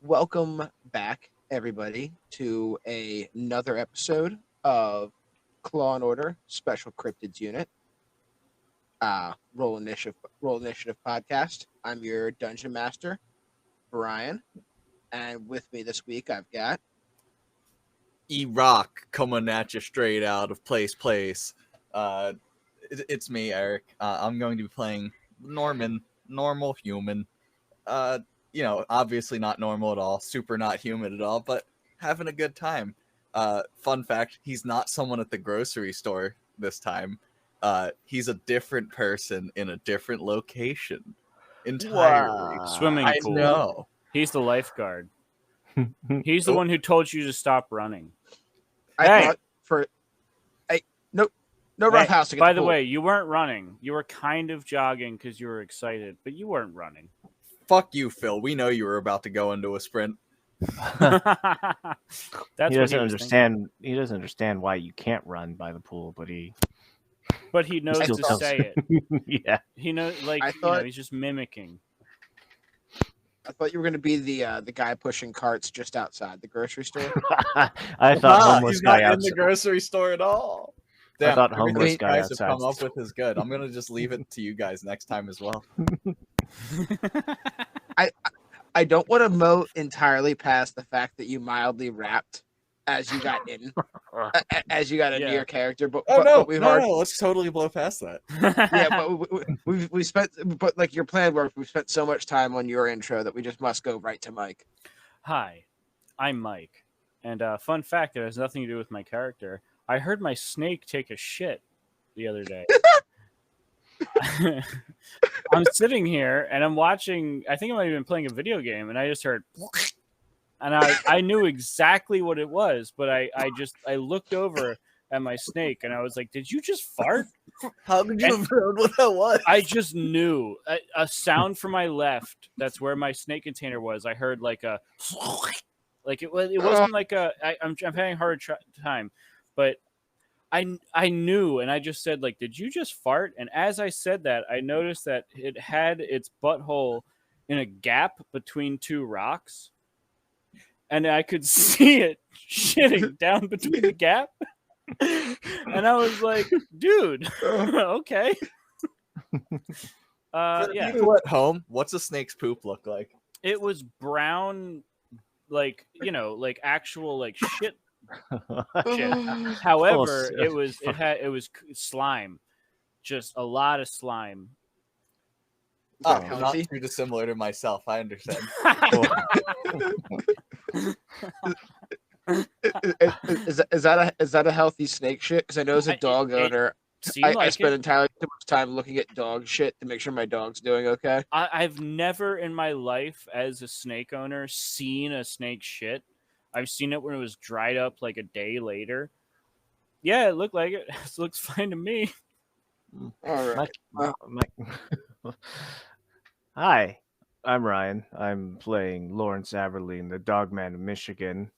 welcome back, everybody, to another episode of Claw and Order Special Cryptids Unit, Roll Initiative podcast. I'm your dungeon master, Brian, and with me this week I've got E-Rock coming at you straight out of place. It's me, Eric. I'm going to be playing Norman, normal human. Obviously not normal at all, super not human at all, but having a good time. Fun fact, he's not someone at the grocery store this time. He's a different person in a different location entirely. Wow. Swimming I pool. know. He's the lifeguard. He's the one who told you to stop running. no roughhouse to get By the the pool. way, you weren't running. You were kind of jogging because you were excited, but you weren't running. Fuck you, Phil. We know you were about to go into a sprint. That's He what doesn't was understand. He doesn't understand why you can't run by the pool, but he. thinking. But he knows still to tells- say it. Yeah. He knows, he's just mimicking. I thought you were going to be the guy pushing carts just outside the grocery store. I thought Nah, homeless he's not guy in outside. the grocery store at all. I thought everything homeless you guy guys have come outside. up with is good. I'm gonna just leave it to you guys next time as well. I don't want to moat entirely past the fact that you mildly rapped as you got in, as you got into Yeah. your character. But No, let's totally blow past that. yeah, but we spent, but like your plan worked. We spent so much time on your intro that we just must go right to Mike. Hi, I'm Mike. And fun fact, it has nothing to do with my character. I heard my snake take a shit the other day. I'm sitting here and I'm watching, I think I might have been playing a video game, and I just heard, and I knew exactly what it was, but I looked over at my snake and I was like, did you just fart? How did you have heard what that was? I just knew a sound from my left. That's where my snake container was. I heard like a, like it wasn't like a, I'm having a hard time, but I knew, and I just said, like, did you just fart? And as I said that, I noticed that it had its butthole in a gap between two rocks, and I could see it shitting down between the gap. And I was like, dude, okay. For the Yeah, people at home, what's a snake's poop look like? it was brown, like, like actual like shit. However, it was slime, just a lot of slime. Oh, that not healthy? too dissimilar to myself. I understand. Is that a healthy snake shit? Because I know as a dog owner, I spend entirely too much time looking at dog shit to make sure my dog's doing okay. I've never in my life, as a snake owner, seen a snake shit. I've seen it when it was dried up like a day later. Yeah, it looked like it. It looks fine to me. All right. Hi, I'm Ryan. I'm playing Lawrence Aberline, the Dogman of Michigan.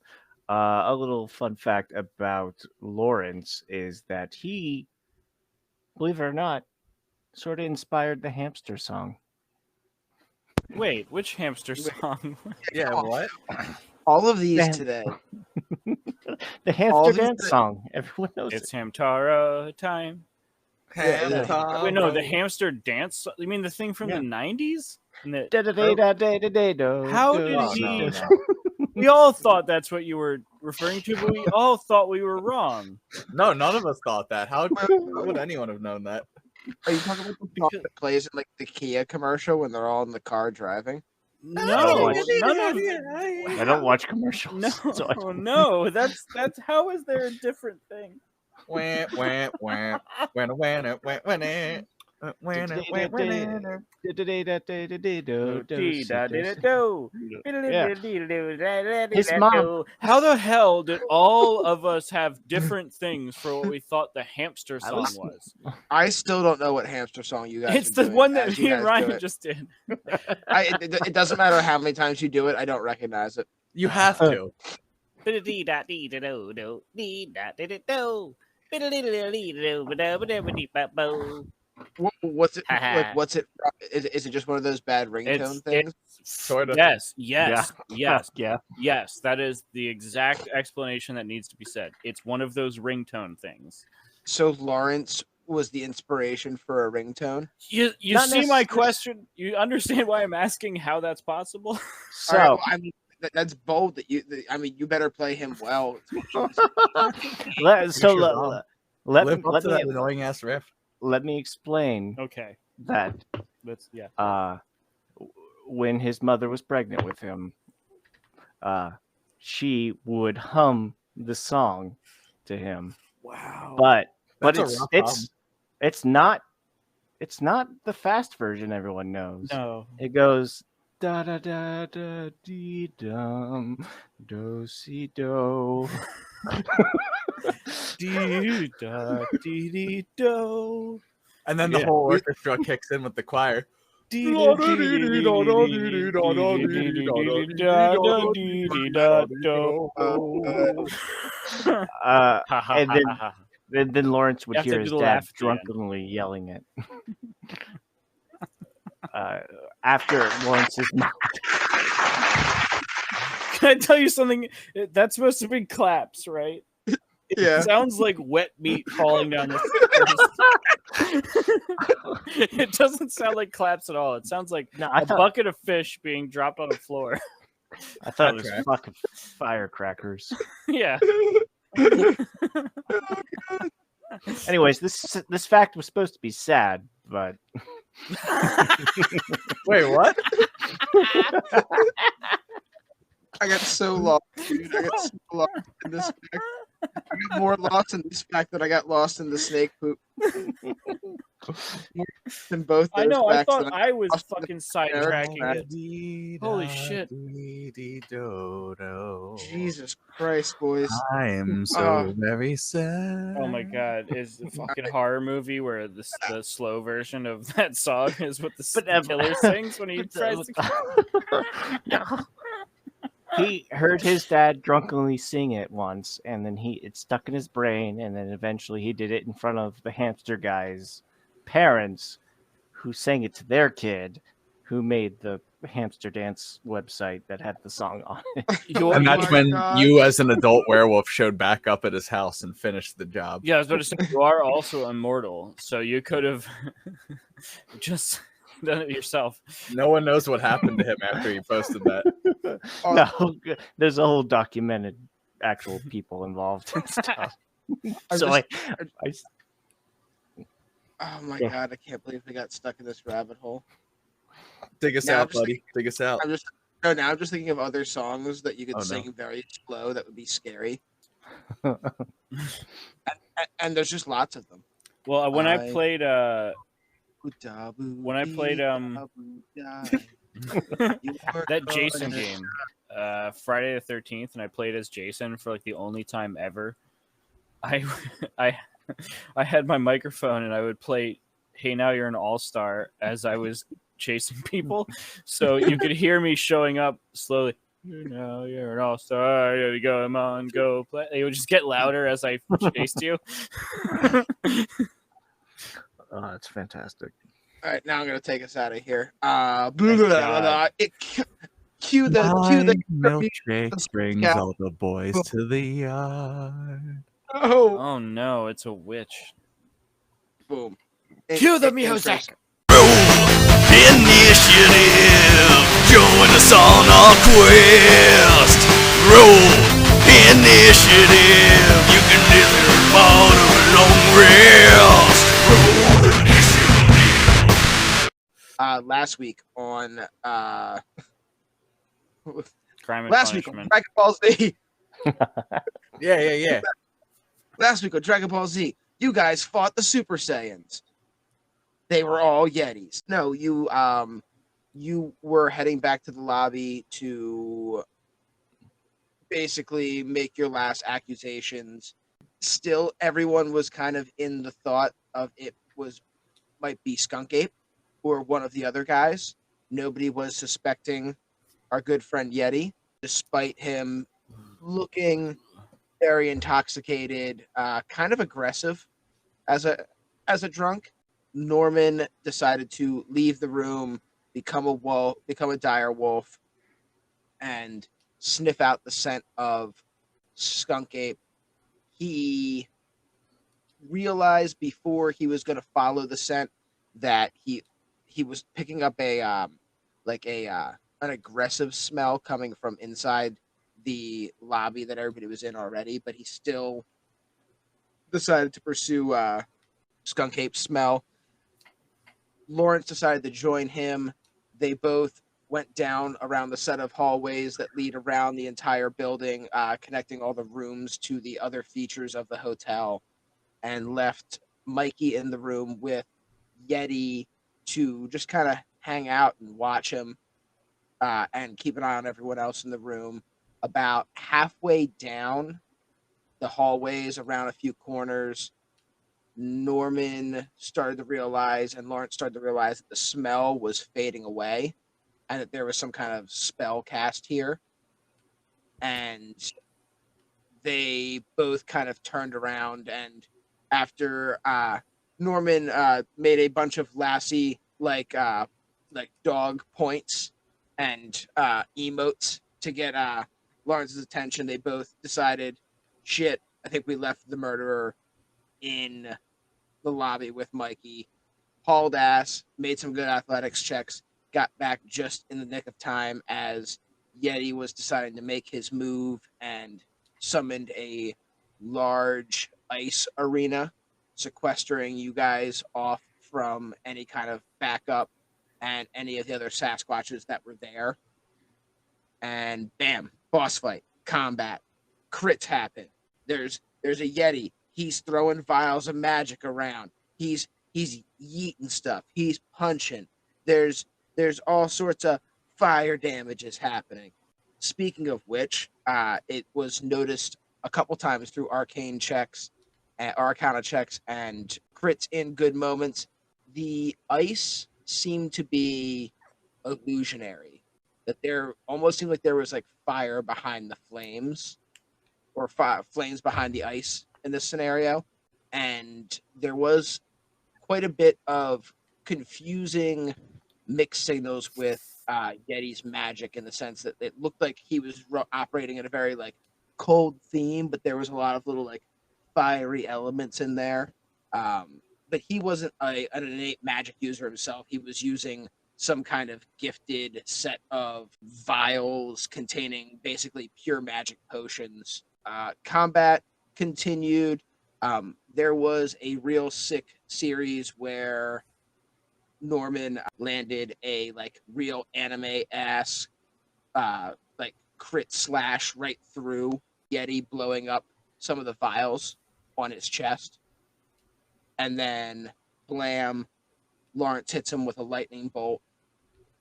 A little fun fact about Lawrence is that he, believe it or not, sort of inspired the hamster song. Wait, which hamster song? Yeah, what? All of these Damn. today. The hamster dance song. Everyone knows It's it. Hamtaro time. Yeah. Wait, no, the hamster dance. You mean the thing from the 90s? How did he? We all thought that's what you were referring to, but we all thought we were wrong. No, none of us thought that. How would anyone have known that? Are you talking about the song that plays in like the Kia commercial when they're all in the car driving? No, I don't watch commercials. No, so I- no, that's how is there a different thing? Wah, wah, wah. When, when, when, when, His mom. How the hell did all of us have different things for what we thought the hamster song was? I still don't know what hamster song you guys. It's are the doing one that as you me and guys do Ryan it. just did. It doesn't matter how many times you do it. I don't recognize it. You have to. What's it like? What's it? Is it just one of those bad ringtone things? Sort of. Yes. Yeah. That is the exact explanation that needs to be said. It's one of those ringtone things. So Lawrence was the inspiration for a ringtone. You see my question? You understand why I'm asking how that's possible? So right, well, I mean, that's bold. You better play him well. let Live up to that annoying ass riff. Let me explain. Okay. That when his mother was pregnant with him, she would hum the song to him. Wow. But it's not the fast version everyone knows. No. It goes da da da da dee dum do si do. Dee da dee dee do. And then the whole orchestra kicks in with the choir. And then Lawrence would hear his dad drunkenly yelling it. After Lawrence's mouth. Can I tell you something? That's supposed to be claps, right? Yeah. It sounds like wet meat falling down the stairs. It doesn't sound like claps at all. It sounds like a bucket of fish being dropped on the floor. I thought it was fucking firecrackers. Yeah. Anyways, this fact was supposed to be sad, but wait, what? I got so lost, dude. I got so lost in this fact. I got more lost in this fact than I got lost in the snake poop. In both those I know. I facts thought I was fucking sidetracking it. Holy shit! Jesus Christ, boys! I am so very sad. Oh my god! Is the fucking horror movie where the slow version of that song is what the killer sings when he tries to? No. He heard his dad drunkenly sing it once, and then it stuck in his brain, and then eventually he did it in front of the hamster guy's parents, who sang it to their kid, who made the hamster dance website that had the song on it. And that's when you, as an adult werewolf, showed back up at his house and finished the job. Yeah, I was about to say, you are also immortal, so you could have just done it yourself. No one knows what happened to him after he posted that. No, there's a whole documented actual people involved and stuff. Oh my god, I can't believe we got stuck in this rabbit hole. Dig us out, buddy. Dig us out. Now I'm just thinking of other songs that you could sing very slow that would be scary. and there's just lots of them. Well, when I played that Jason game, Friday the 13th, and I played as Jason for like the only time ever. I had my microphone and I would play "Hey Now You're an All-Star" as I was chasing people, so you could hear me showing up slowly. Now you're an all-star. Come on, go play. It would just get louder as I chased you. Oh, that's fantastic. All right, now I'm gonna take us out of here. Cue the milkshake brings all the boys to the yard. Oh no, it's a witch. Boom. Cue the music. Initiative, join us on our quest. Roll initiative, you can disappear part of a long rest. Roll initiative. Last week on Dragon Ball Z. Yeah. Last week on Dragon Ball Z, you guys fought the Super Saiyans. They were all Yetis. No, you were heading back to the lobby to basically make your last accusations. Still, everyone was kind of in the thought of might be Skunk Ape or one of the other guys. Nobody was suspecting our good friend Yeti, despite him looking very intoxicated, kind of aggressive as a drunk. Norman decided to leave the room, become a wolf, become a dire wolf, and sniff out the scent of skunk ape. He realized before he was going to follow the scent that he was picking up a like a an aggressive smell coming from inside the lobby that everybody was in already, but he still decided to pursue skunk ape smell. Lawrence decided to join him. They both went down around the set of hallways that lead around the entire building, connecting all the rooms to the other features of the hotel, and left Mikey in the room with Yeti to just kind of hang out and watch him, and keep an eye on everyone else in the room. About halfway down the hallways, around a few corners, Norman started to realize, and Lawrence started to realize, that the smell was fading away and that there was some kind of spell cast here. And they both kind of turned around, and after Norman made a bunch of Lassie like dog points and emotes to get Lawrence's attention, they both decided, shit, I think we left the murderer in the lobby with Mikey. Hauled ass, made some good athletics checks, got back just in the nick of time as Yeti was deciding to make his move, and summoned a large ice arena, sequestering you guys off from any kind of backup and any of the other Sasquatches that were there. And bam, boss fight, combat, crits happen. There's a Yeti. He's throwing vials of magic around. He's yeeting stuff. He's punching. There's all sorts of fire damages happening. Speaking of which, it was noticed a couple times through arcane checks, arcana checks, and crits in good moments. The ice seemed to be illusionary. That there almost seemed like there was like fire behind the flames, or flames behind the ice in this scenario, and there was quite a bit of confusing mixed signals with Yeti's magic, in the sense that it looked like he was operating in a very like cold theme, but there was a lot of little like fiery elements in there. But he wasn't an innate magic user himself. He was using some kind of gifted set of vials containing basically pure magic potions. Combat continued. There was a real sick series where Norman landed a like real anime ass like crit slash right through Yeti, blowing up some of the vials on his chest. And then blam, Lawrence hits him with a lightning bolt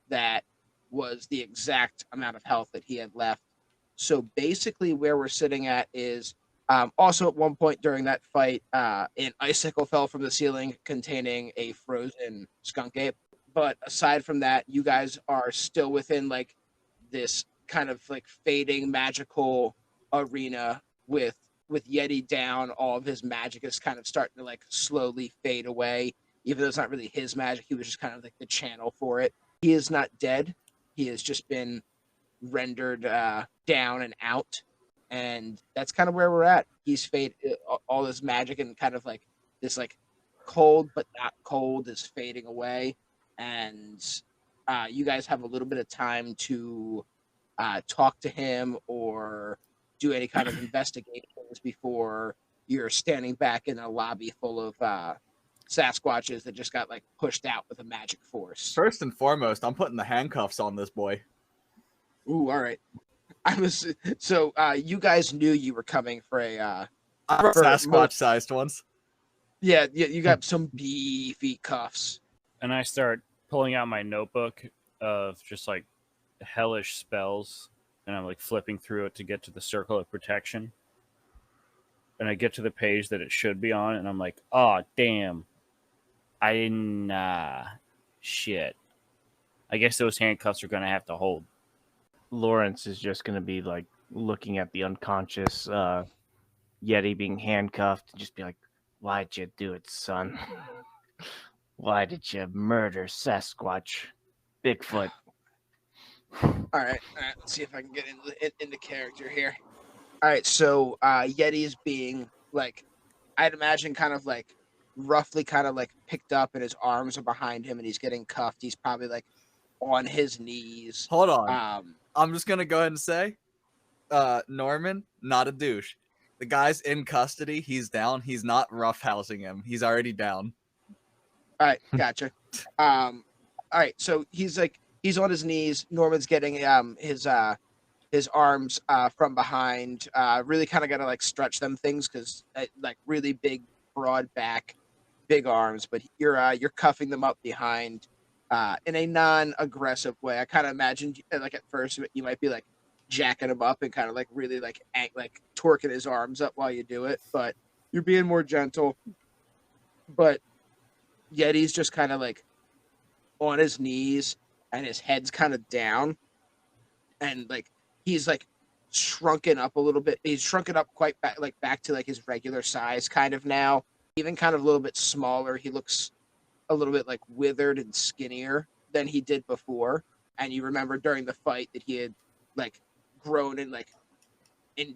that was the exact amount of health that he had left. So basically where we're sitting at is, also at one point during that fight, an icicle fell from the ceiling containing a frozen skunk ape. But aside from that, you guys are still within like this kind of like fading magical arena with Yeti down. All of his magic is kind of starting to like slowly fade away, even though it's not really his magic. He was just kind of like the channel for it. He is not dead. He has just been rendered down and out, and that's kind of where we're at. He's faded all this magic, and kind of like this like cold but not cold is fading away, and you guys have a little bit of time to talk to him or do any kind of investigations before you're standing back in a lobby full of Sasquatches that just got like pushed out with a magic force. First and foremost, I'm putting the handcuffs on this boy. Ooh, all right. So you guys knew you were coming for a Sasquatch-sized ones. Yeah, you got some beefy cuffs. And I start pulling out my notebook of just like hellish spells, and I'm like flipping through it to get to the circle of protection. And I get to the page that it should be on, and I'm like, oh, damn. Shit. I guess those handcuffs are going to have to hold. Lawrence is just going to be like looking at the unconscious Yeti being handcuffed and just be like, why'd you do it, son? Why did you murder Sasquatch? Bigfoot. All right. Let's see if I can get into character here. All right. So Yeti is being like, I'd imagine, kind of like roughly, kind of like picked up, and his arms are behind him, and he's getting cuffed. He's probably like on his knees. Hold on. I'm just gonna go ahead and say, Norman, not a douche. The guy's in custody. He's down. He's not roughhousing him. He's already down. All right, gotcha. All right, so he's on his knees. Norman's getting his arms from behind. Really kind of got to like stretch them things because like really big, broad back, big arms. But you're cuffing them up behind in a non-aggressive way. I kind of imagined like at first you might be like jacking him up and kind of like really like torquing his arms up while you do it, but you're being more gentle. But Yeti's just kind of like on his knees and his head's kind of down, and like he's like shrunken up a little bit. He's shrunken up quite back to like his regular size kind of now, even kind of a little bit smaller. He looks a little bit like withered and skinnier than he did before. And you remember during the fight that he had like grown in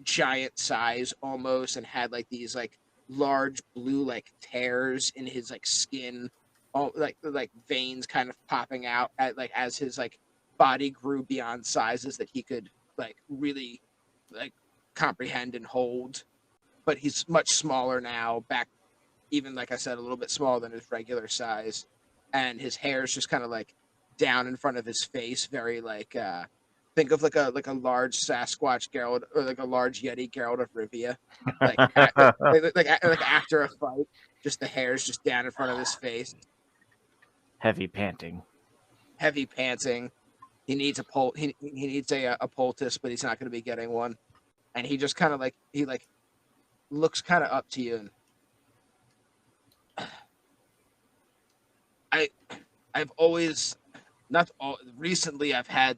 giant size almost, and had like these like large blue like tears in his like skin, all like veins kind of popping out at like as his like body grew beyond sizes that he could like really like comprehend and hold. But he's much smaller now, back even like I said, a little bit smaller than his regular size, and his hair is just kind of like down in front of his face, very like think of like a large Sasquatch Geralt, or like a large Yeti Geralt of Rivia, like after a fight, just the hair is just down in front of his face. Heavy panting. Heavy panting. He needs a he needs a poultice, but he's not going to be getting one. And he just kind of like looks kind of up to you, and I've always not all recently I've had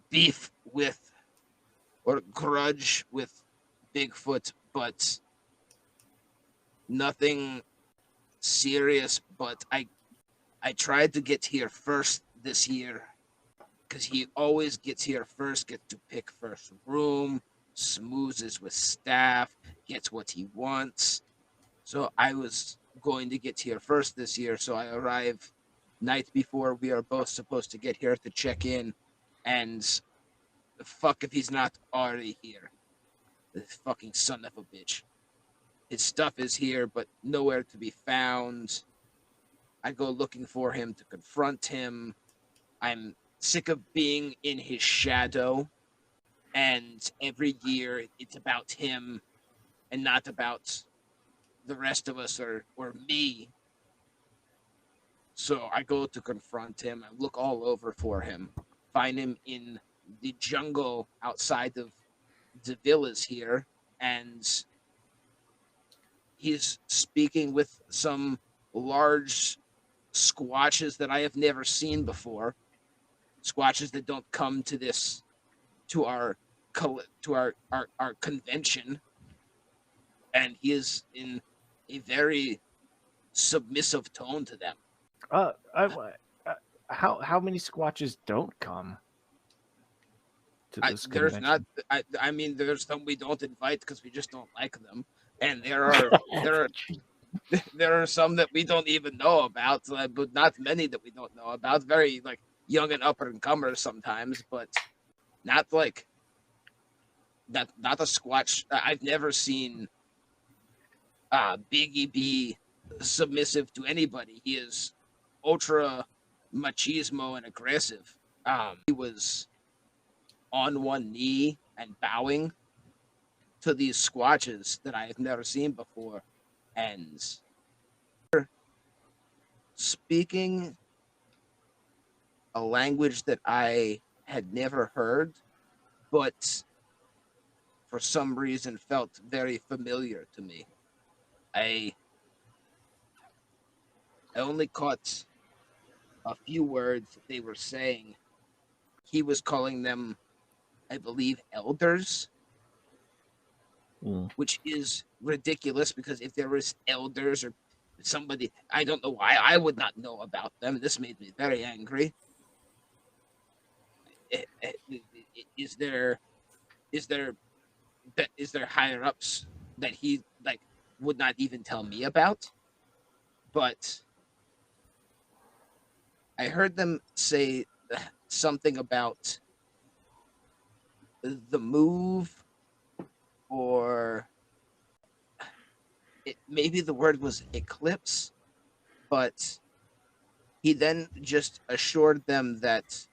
beef with or grudge with Bigfoot, but nothing serious. But I tried to get here first this year because he always gets here first, gets to pick first room, smoozes with staff, gets what he wants. So I was going to get here first this year, so I arrive night before we are both supposed to get here to check in, and fuck if he's not already here. This fucking son of a bitch. His stuff is here, but nowhere to be found. I go looking for him to confront him. I'm sick of being in his shadow, and every year it's about him and not about the rest of us or me. So I go to confront him. I look all over for him, find him in the jungle outside of the villas here, and he's speaking with some large squatches that I have never seen before. Squatches that don't come to our convention, and he is in a very submissive tone to them. How many Squatches don't come to this There's convention? not. I mean, there's some we don't invite because we just don't like them, and there are some that we don't even know about, but not many that we don't know about. Very like young and up and comers sometimes, but not like that. Not a Squatch. I've never seen Biggie be submissive to anybody. He is ultra machismo and aggressive. He was on one knee and bowing to these squatches that I have never seen before, and speaking a language that I had never heard, but for some reason felt very familiar to me. I only caught a few words that they were saying. He was calling them, I believe, elders, which is ridiculous because if there was elders or somebody, I don't know why I would not know about them. This made me very angry. Is there is there is there higher ups that he like would not even tell me about? But I heard them say something about the move, or maybe the word was eclipse, but he then just assured them that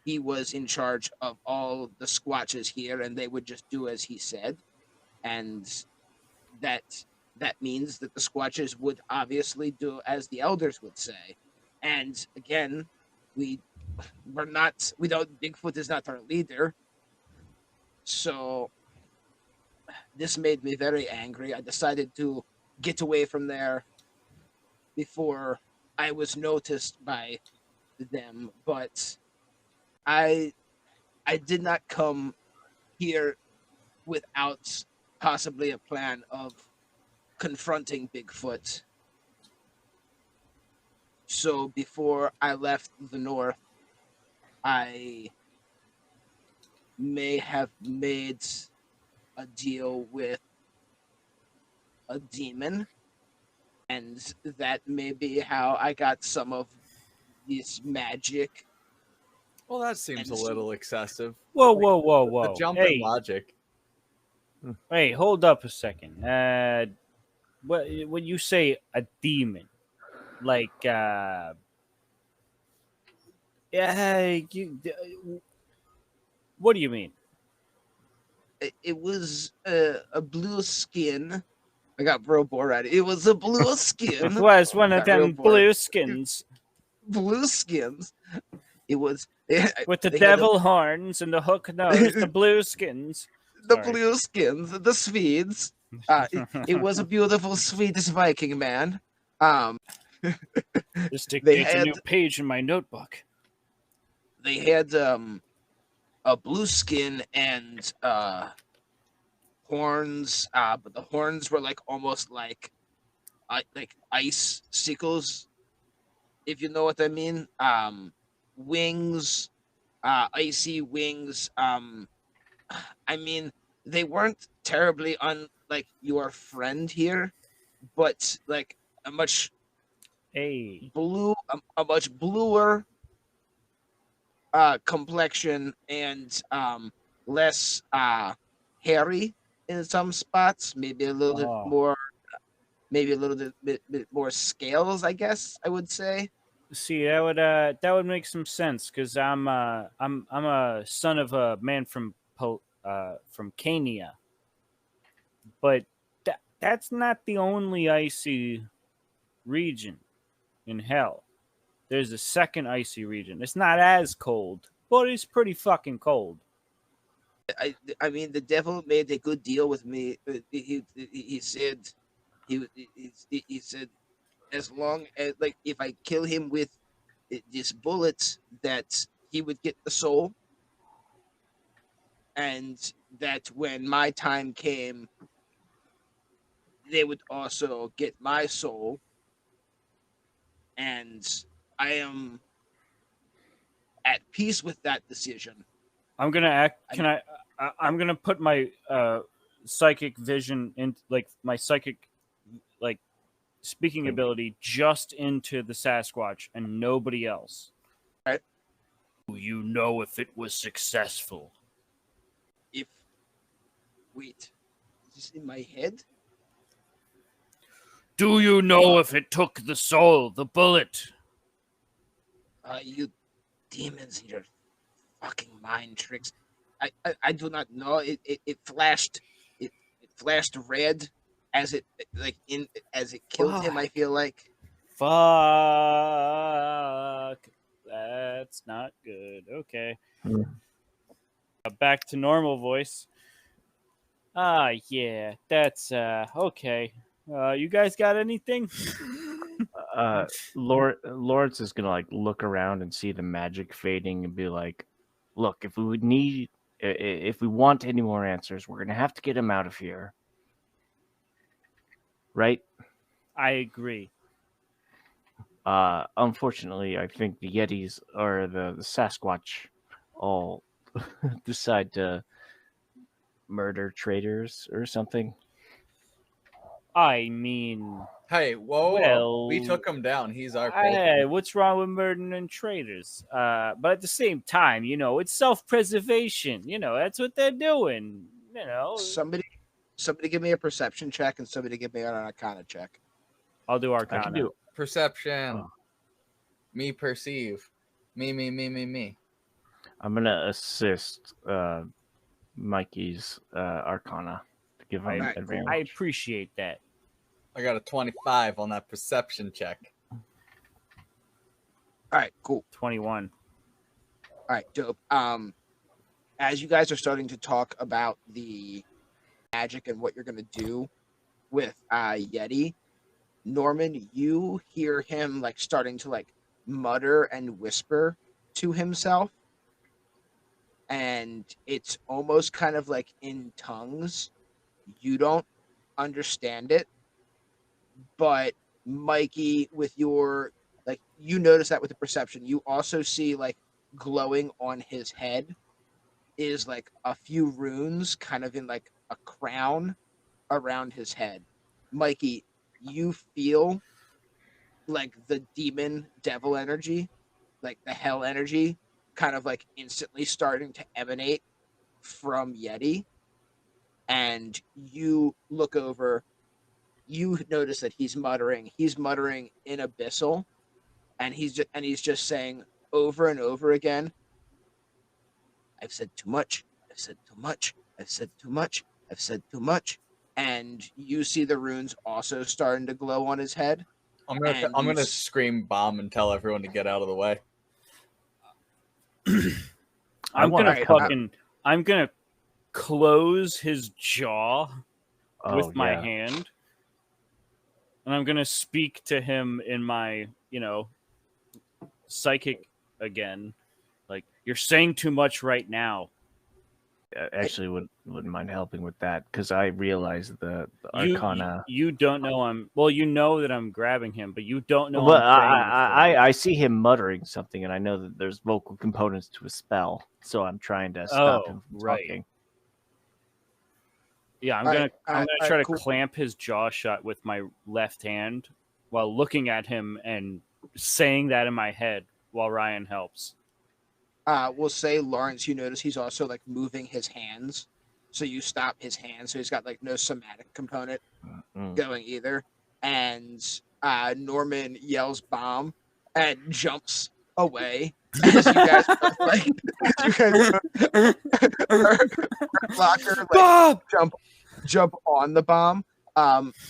he was in charge of all the squatches here and they would just do as he said. And that that means that the squatches would obviously do as the elders would say. And again, we we don't, Bigfoot is not our leader. So this made me very angry. I decided to get away from there before I was noticed by them, but I I did not come here without possibly a plan of confronting Bigfoot. So before I left the north, I may have made a deal with a demon, and that may be how I got some of this magic. Well, that seems a And little excessive. Whoa, whoa, whoa, The whoa! jump in Hey, logic. hey, hold up a second. What when you say a demon, like yeah, what do you mean? it was a blue skin. I got real bored at it. It was a blue skin. It was one of Got real them bored. blue skins Blue skins. It was with the they had devil horns and the hook nose, the blue skins. the Sorry. blue skins, the Swedes. It was a beautiful Swedish Viking man. Um, This they dictates a had new page in my notebook. they had a blue skin and horns, but the horns were like almost like ice sickles, if you know what I mean. Wings, icy wings. I mean, they weren't terribly unlike your friend here, but like a much Hey, a much bluer complexion and less hairy in some spots. Maybe a little bit oh, more, maybe a little bit more scales. I guess I would say. see that would make some sense because I'm a son of a man from Kenya, but that's not the only icy region in hell. There's a second icy region. It's not as cold, but it's pretty fucking cold. I mean, the devil made a good deal with me. He said he said as long as like if I kill him with this bullet, that he would get the soul, and that when my time came, they would also get my soul. And I am at peace with that decision. I'm gonna act. I Can mean, I'm gonna put my psychic vision in, like my psychic, like speaking ability, just into the Sasquatch and nobody else. right? Do you know if it was successful? If wait, is this in my head? Do you know if it took the soul, the bullet? You demons and your fucking mind tricks. I do not know. It flashed. It flashed red as it like in as it killed him. I feel like Fuck. That's not good. Okay. Hmm. Back to normal voice. Ah, yeah. That's okay. You guys got anything? Lawrence is gonna like look around and see the magic fading and be like, "Look, if we would need, if we want any more answers, we're gonna have to get him out of here, right?" I agree. Unfortunately, I think the Yetis or the Sasquatch all decide to murder traitors or something. I mean, Hey, whoa, we well, took him down. He's our culprit. hey, what's wrong with murdering traitors? But at the same time, it's self-preservation. That's what they're doing. Somebody give me a perception check and somebody give me an arcana check. I'll do I Arcana. can do. Perception. Oh. Me perceive. Me. I'm gonna assist Mikey's Arcana to give him Alright, cool. advantage. I appreciate that. I got a 25 on that perception check. All right, cool. 21. All right, dope. As you guys are starting to talk about the magic and what you're gonna do with Yeti, Norman, you hear him like starting to like mutter and whisper to himself, and it's almost kind of like in tongues. You don't understand it, but Mikey, with your like, you notice that with the perception, you also see like glowing on his head is like a few runes kind of in like a crown around his head. Mikey, you feel like the demon devil energy, like the hell energy, kind of like instantly starting to emanate from Yeti. And you look over, you notice that he's muttering in abyssal, and he's just saying over and over again, I've said too much. I've said too much. I've said too much. I've said too much. And you see the runes also starting to glow on his head. I'm And gonna you scream bomb and tell everyone to get out of the way. I'm wanna gonna cover- fucking. I'm gonna close his jaw Oh, with my yeah. hand, and I'm gonna speak to him in my, psychic again. Like, you're saying too much right now. Actually, wouldn't mind helping with that because I realize the You Arcana. you don't know I'm well. You know that I'm grabbing him, but you don't know. Well, I'm saying this thing. I see him muttering something, and I know that there's vocal components to a spell, so I'm trying to stop him from right. talking. Yeah, I'm Alright, gonna alright, try to cool. clamp his jaw shut with my left hand while looking at him and saying that in my head while Ryan helps. We'll say Lawrence, you notice he's also like moving his hands. So you stop his hands, so he's got like no somatic component going either. And Norman yells bomb and jumps away as you guys both, like locker like Bob! jump on the bomb.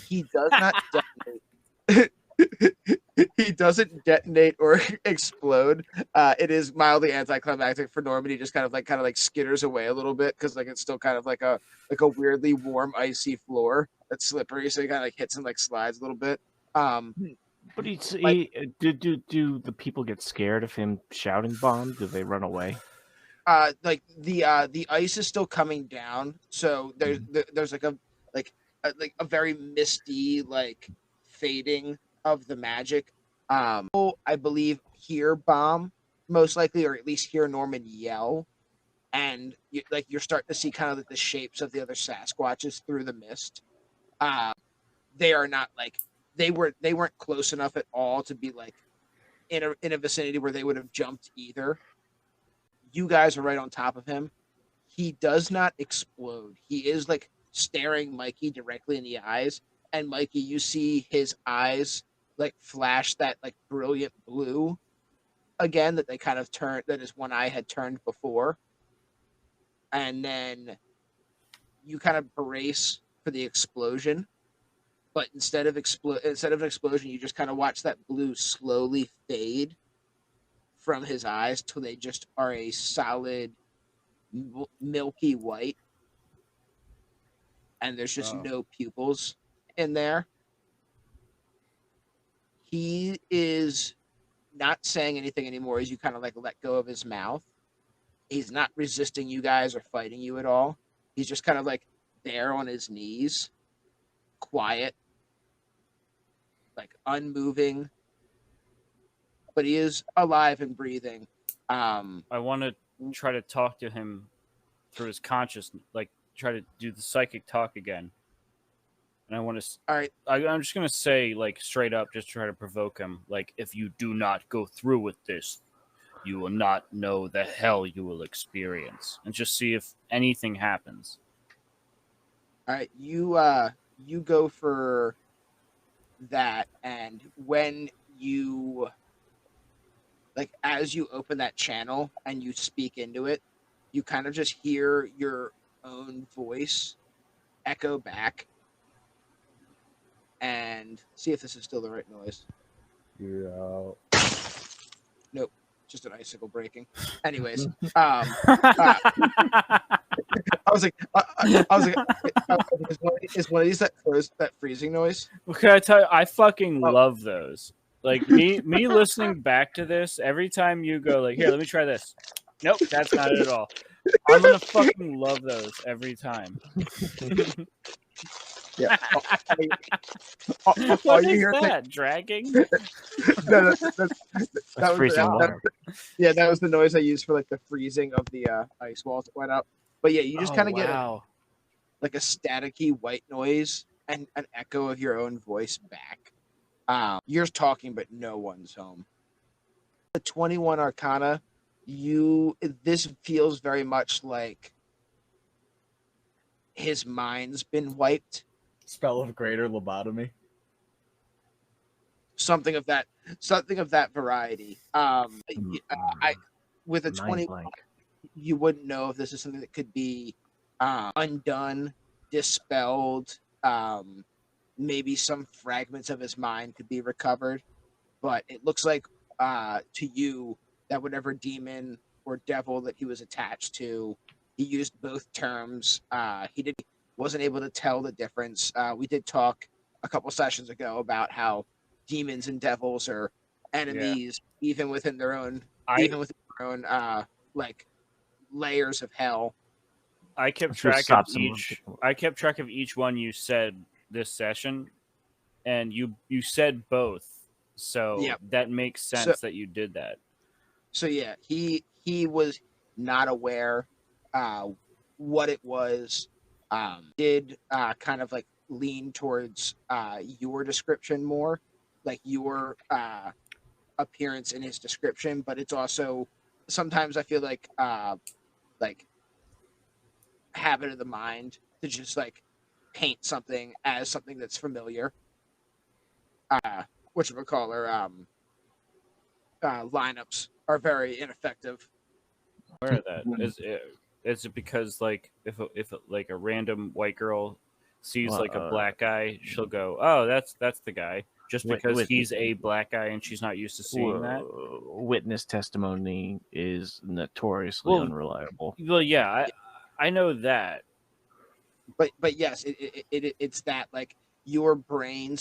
He does not detonate. He doesn't detonate or explode. It is mildly anticlimactic for Norman. He just kind of like skitters away a little bit because like it's still kind of like a weirdly warm, icy floor that's slippery. So he kind of like hits and like slides a little bit. But do the people get scared of him shouting bomb? Do they run away? Like the ice is still coming down, so there's like a very misty like fading of the magic. I believe hear bomb most likely, or at least hear Norman yell, and you're starting to see kind of like the shapes of the other Sasquatches through the mist. They are not like they weren't close enough at all to be like in a vicinity where they would have jumped either. You guys are right on top of him. He does not explode. He is like staring Mikey directly in the eyes, and Mikey, you see his eyes like flash that like brilliant blue again that they kind of turned, that his one eye had turned before. And then you kind of brace for the explosion, but instead of an explosion, you just kind of watch that blue slowly fade from his eyes till they just are a solid milky white, and there's just no pupils in there. He is not saying anything anymore as you kind of like let go of his mouth. He's not resisting you guys or fighting you at all. He's just kind of like there on his knees, quiet, like unmoving, but he is alive and breathing. I want to try to talk to him through his consciousness, like try to do the psychic talk again. And I want to. All right. I'm just gonna say, like, straight up, just try to provoke him. Like, if you do not go through with this, you will not know the hell you will experience, and just see if anything happens. All right, you go for that, and when you like as you open that channel and you speak into it, you kind of just hear your own voice echo back, and see if this is still the right noise. Yeah. Nope, just an icicle breaking. Anyways, I I was like, is one of these that freezing noise? Can I tell you, I fucking Oh. love those. Like me listening back to this every time you go like, here, let me try this. Nope, that's not it at all. I'm gonna fucking love those every time. Yeah. What All you is hear is like, that? Dragging? no, That's was freezing water. yeah, that was the noise I used for like the freezing of the ice walls that went up. But yeah, you just kind of get like a staticky white noise and an echo of your own voice back. You're talking, but no one's home. The 21 Arcana, this feels very much like his mind's been wiped. Spell of greater lobotomy. Something of that variety. I with a Mind 20, blank. you wouldn't know if this is something that could be undone, dispelled. Maybe some fragments of his mind could be recovered, but it looks like to you that whatever demon or devil that he was attached to, he used both terms. He wasn't able to tell the difference. We did talk a couple sessions ago about how demons and devils are enemies, even within their own like layers of hell. I kept That's what track of stops him from each. picking up. I kept track of each one you said this session, and you said both, so Yep. that makes sense that you did that. So yeah, he was not aware what it was. Did kind of like lean towards your description more, like your appearance in his description, but it's also sometimes I feel like habit of the mind to just like paint something as something that's familiar. Whatchamacallit, lineups are very ineffective. Where of that is it because like if like a random white girl sees like a black guy, she'll go, oh, that's the guy, just because he's a black guy and she's not used to seeing that. Witness testimony is notoriously unreliable. Well, yeah, I know that. But yes, it's that like your brain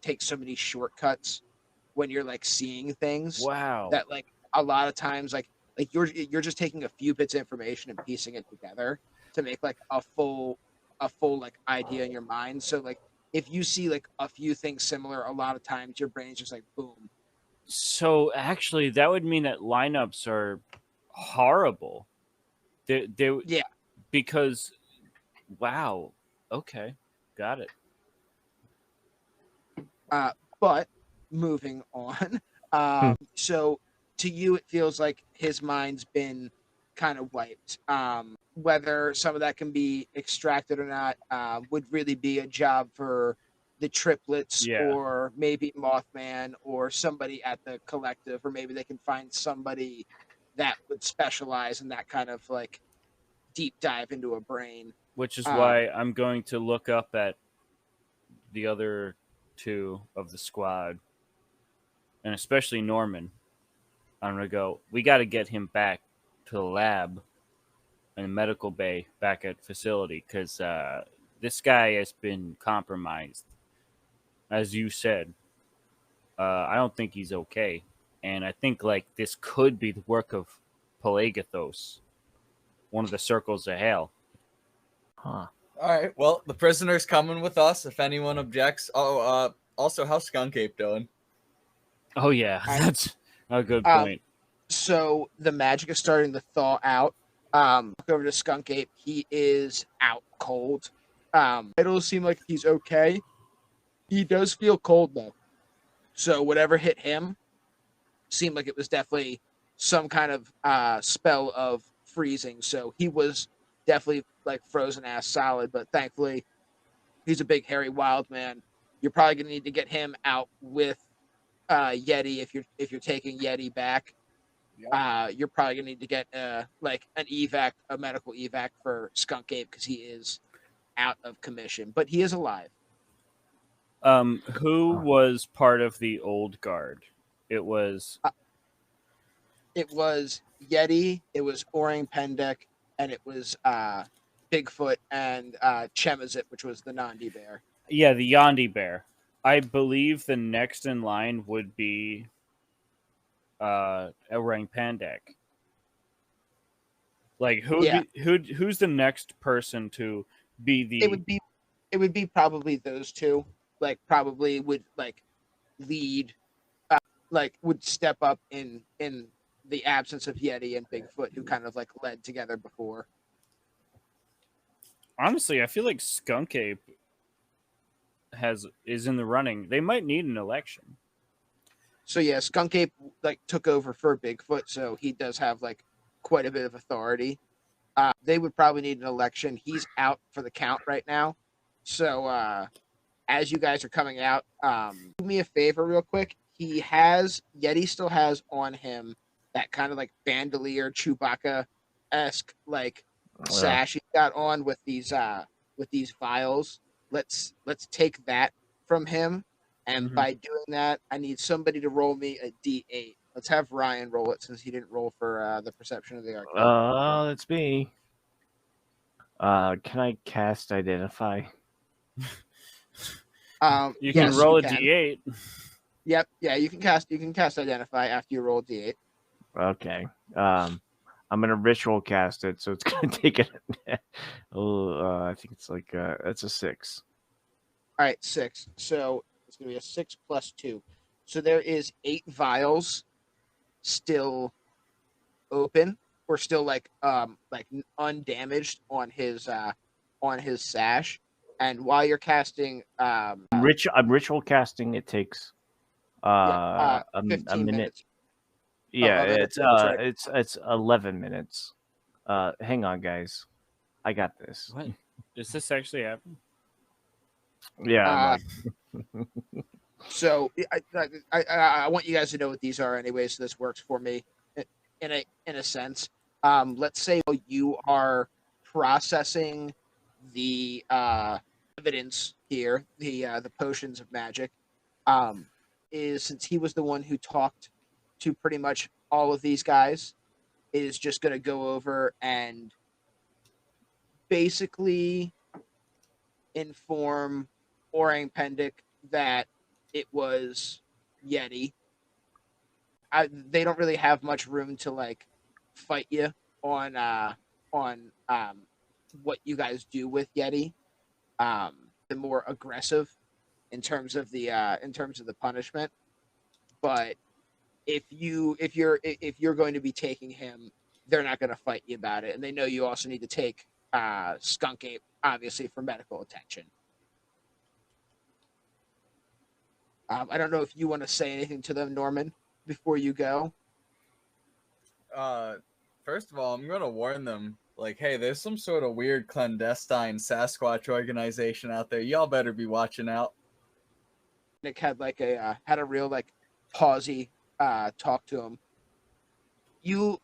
takes so many shortcuts when you're like seeing things. Wow. That like a lot of times like you're just taking a few bits of information and piecing it together to make like a full like idea in your mind. So like if you see like a few things similar, a lot of times your brain's just like boom. So actually, that would mean that lineups are horrible. They Yeah. Because wow. Okay, got it. But moving on. So to you, it feels like his mind's been kind of wiped. Whether some of that can be extracted or not would really be a job for the triplets or maybe Mothman or somebody at the collective, or maybe they can find somebody that would specialize in that kind of like deep dive into a brain. Which is why I'm going to look up at the other two of the squad, and especially Norman. I'm going to go, we got to get him back to the lab and medical bay back at facility, because this guy has been compromised. As you said, I don't think he's okay. And I think like this could be the work of Pelagathos, one of the circles of hell. Huh. All right. Well, the prisoner's coming with us if anyone objects. Oh, also, how's Skunk Ape doing? Oh yeah, Right. that's a good Um, point. so the magic is starting to thaw out. Look over to Skunk Ape. He is out cold. It'll seem like he's okay. He does feel cold though. So whatever hit him seemed like it was definitely some kind of spell of freezing. So he was definitely like frozen ass solid. But thankfully, he's a big hairy wild man. You're probably gonna need to get him out with Yeti if you're taking Yeti back. You're probably gonna need to get like an evac, a medical evac for Skunk Ape because he is out of commission, but he is alive. Who was part of the old guard? It was It was Yeti, it was Orang Pendek, and it was Bigfoot and Chemazit, which was the Nandi bear. yeah, the Yandi bear. I believe the next in line would be Orang Pandek. Like Yeah, who's the next person to be it the would be it would be probably those two. Like probably would like lead, like would step up in the absence of Yeti and Bigfoot, who kind of like led together before. honestly, I feel like Skunk Ape is in the running. They might need an election. So yeah, Skunk Ape like took over for Bigfoot, so he does have like quite a bit of authority. They would probably need an election. He's out for the count right now. So as you guys are coming out, do me a favor real quick. Yeti still has on him that kind of like bandolier Chewbacca esque like sash he got on with these vials. Let's take that from him. And Mhm. by doing that, I need somebody to roll me a D8. Let's have Ryan roll it since he didn't roll for the perception of the arcane. That's me. Can I cast Identify? You can Yes, roll you a can. d8. Yep, yeah, you can cast Identify after you roll a D8. Okay. I'm gonna ritual cast it, so it's gonna take it. I think it's like it's a 6. All right, 6. So it's gonna be a 6 + 2. So there is 8 vials still open or still like undamaged on his sash. And while you're casting I'm ritual casting. It takes yeah, a 15 minute. minutes. Yeah, That's right. it's 11 minutes. Hang on, guys. I got this. What? Does this actually happen? Yeah, Uh, I'm like, So I want you guys to know what these are anyway, so this works for me in a sense. Let's say you are processing the evidence here, the potions of magic. Is since he was the one who talked to pretty much all of these guys, is just going to go over and basically inform Orang Pendek that it was Yeti. They don't really have much room to like fight you on what you guys do with Yeti. The more aggressive in terms of the punishment. But if you're going to be taking him, they're not going to fight you about it, and they know you also need to take Skunk Ape obviously for medical attention. I don't know if you want to say anything to them, Norman, before you go. First of all, I'm gonna warn them. Like, hey, there's some sort of weird clandestine Sasquatch organization out there. Y'all better be watching out. Nick had like had a real like pausey talk to him. You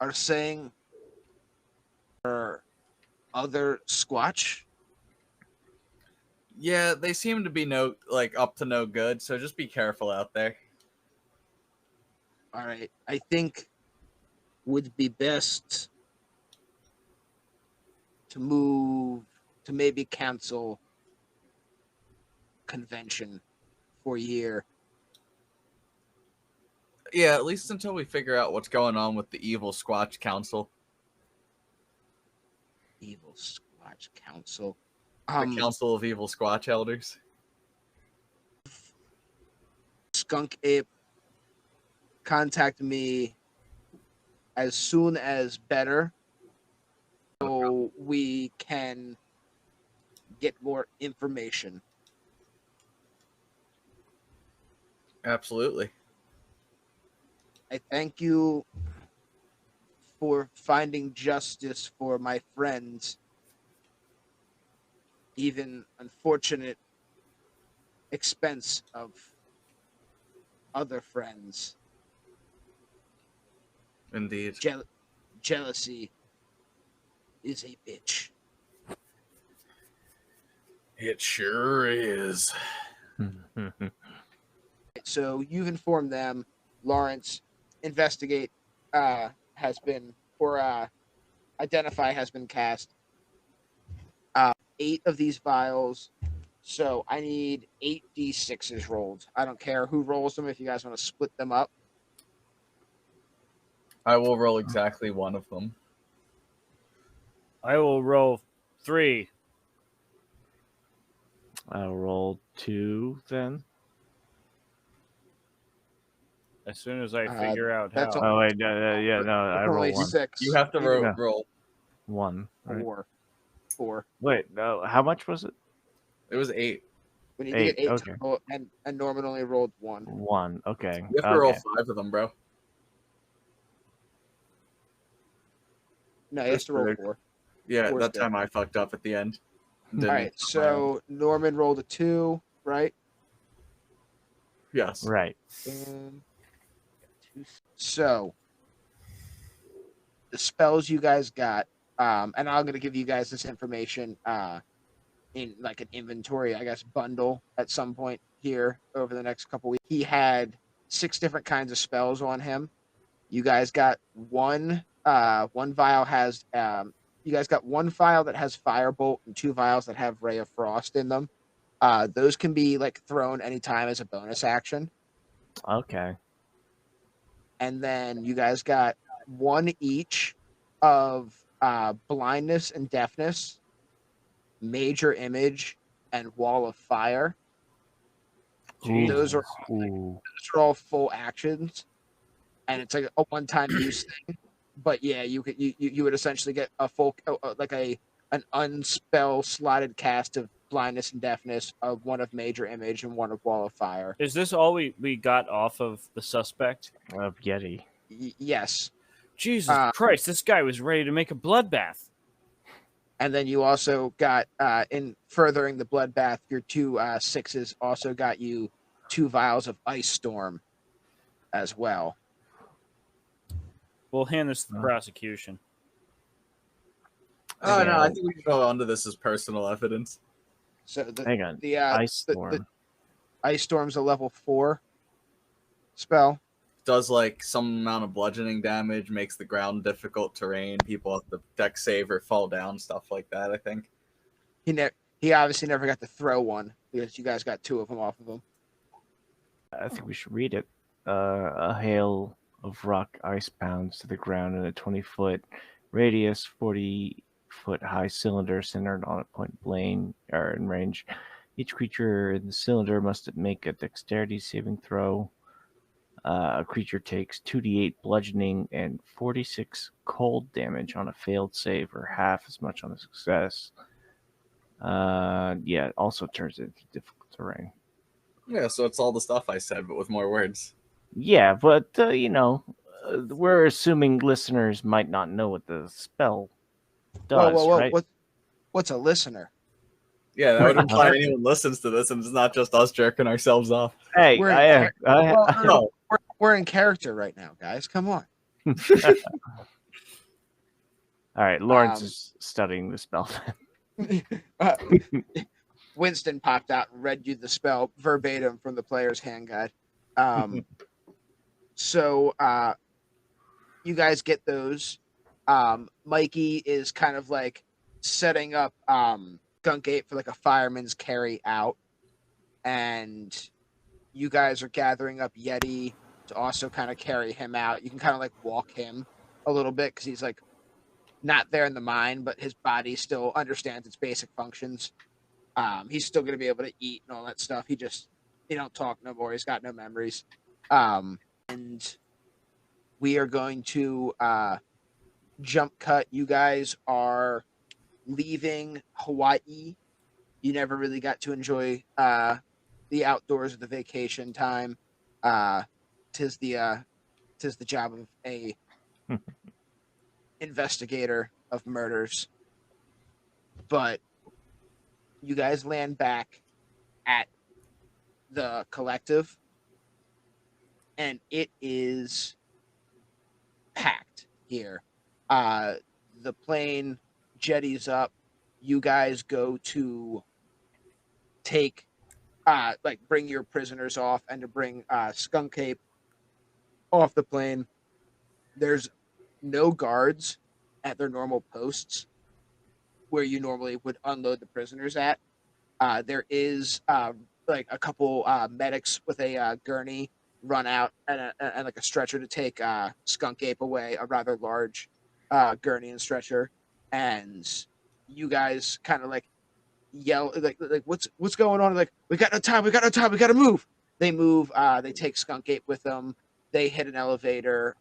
are saying other Squatch? Yeah, they seem to be up to no good. So just be careful out there. All right, I think would be best to move to maybe cancel convention for a year. Yeah, at least until we figure out what's going on with the evil Squatch Council. Evil Squatch Council. The Council of Evil Squatch Elders. Skunk Ape contact me as soon as better, so we can get more information. Absolutely. I thank you for finding justice for my friends, even unfortunate expense of other friends. Indeed. Jealousy is a bitch. It sure is. So you've informed them. Lawrence, investigate has been, or identify has been cast. 8 of these vials. So I need 8d6s rolled. I don't care who rolls them if you guys want to split them up. I will roll exactly one of them. I will roll 3. I'll roll 2 then. As soon as I figure out that's how. Oh wait, yeah, no, I Only roll 1. 6. You have to You need Yeah. roll. 1. Right? 4. Wait, no, how much was it? It was 8. We need to get 8 okay. total, and Norman only rolled 1. 1. Okay. You have to roll 5 of them, bro. No, he has to roll 4. Yeah, Four's that good. time I fucked up at the end. All right, so Norman rolled a 2, right? Yes. Right. So the spells you guys got, and I'm going to give you guys this information in like an inventory, I guess, bundle at some point here over the next couple weeks. He had 6 different kinds of spells on him. You guys got one vial has you guys got 1 vial that has Firebolt and 2 vials that have Ray of Frost in them. Those can be like thrown anytime as a bonus action. Okay. And then you guys got 1 each of blindness and deafness, major image, and wall of fire. Ooh. Those are Ooh. all full actions, and it's like a one-time use thing. But yeah, you would essentially get a full like an unspell slotted cast of blindness and deafness, of 1 of major image and 1 of wall of fire. Is this all we got off of the suspect? Of Yeti. Yes. Jesus Christ, this guy was ready to make a bloodbath. And then you also got, in furthering the bloodbath, your 2 6s also got you 2 vials of Ice Storm as well. We'll hand this to the prosecution. Oh, no, I think we can go on to this as personal evidence. So Hang on. the Ice Storm. the Ice Storm's a level 4 spell. Does like some amount of bludgeoning damage, makes the ground difficult terrain, people have to deck save or fall down, stuff like that, I think. He obviously never got to throw one because you guys got 2 of them off of him. I think we should read it. A hail of rock ice pounds to the ground in a 20-foot radius, 40-foot high cylinder centered on a point blank or in range. Each creature in the cylinder must make a dexterity saving throw. A creature takes 2d8 bludgeoning and 46 cold damage on a failed save, or half as much on a success. It also turns into difficult terrain. Yeah, so it's all the stuff I said, but with more words. Yeah, but, we're assuming listeners might not know what the spell does, whoa. right? What's a listener? Yeah, that would imply anyone listens to this and it's not just us jerking ourselves off. Hey, we're in character right now, guys. Come on. All right, Lawrence is studying the spell. Winston popped out and read you the spell verbatim from the player's hand guide. So you guys get those. Mikey is kind of like setting up Skunk Ape for like a fireman's carry out, and you guys are gathering up Yeti to also kind of carry him out. You can kind of like walk him a little bit because he's like not there in the mind, but his body still understands its basic functions. He's still going to be able to eat and all that stuff. He just He don't talk no more. He's got no memories. And we are going to jump cut. You guys are leaving Hawaii. You never really got to enjoy the outdoors of the vacation time. Tis the job of a investigator of murders. But you guys land back at the collective, and it is packed here. The plane jetties up. You guys go to take, bring your prisoners off, and to bring Skunk Cape off the plane. There's no guards at their normal posts where you normally would unload the prisoners at. There is a couple medics with a gurney run out and like a stretcher to take Skunk Ape away, a rather large gurney and stretcher. And you guys kind of like yell like what's going on? Like, we got no time, we gotta move. They move. They take Skunk Ape with them. They hit an elevator.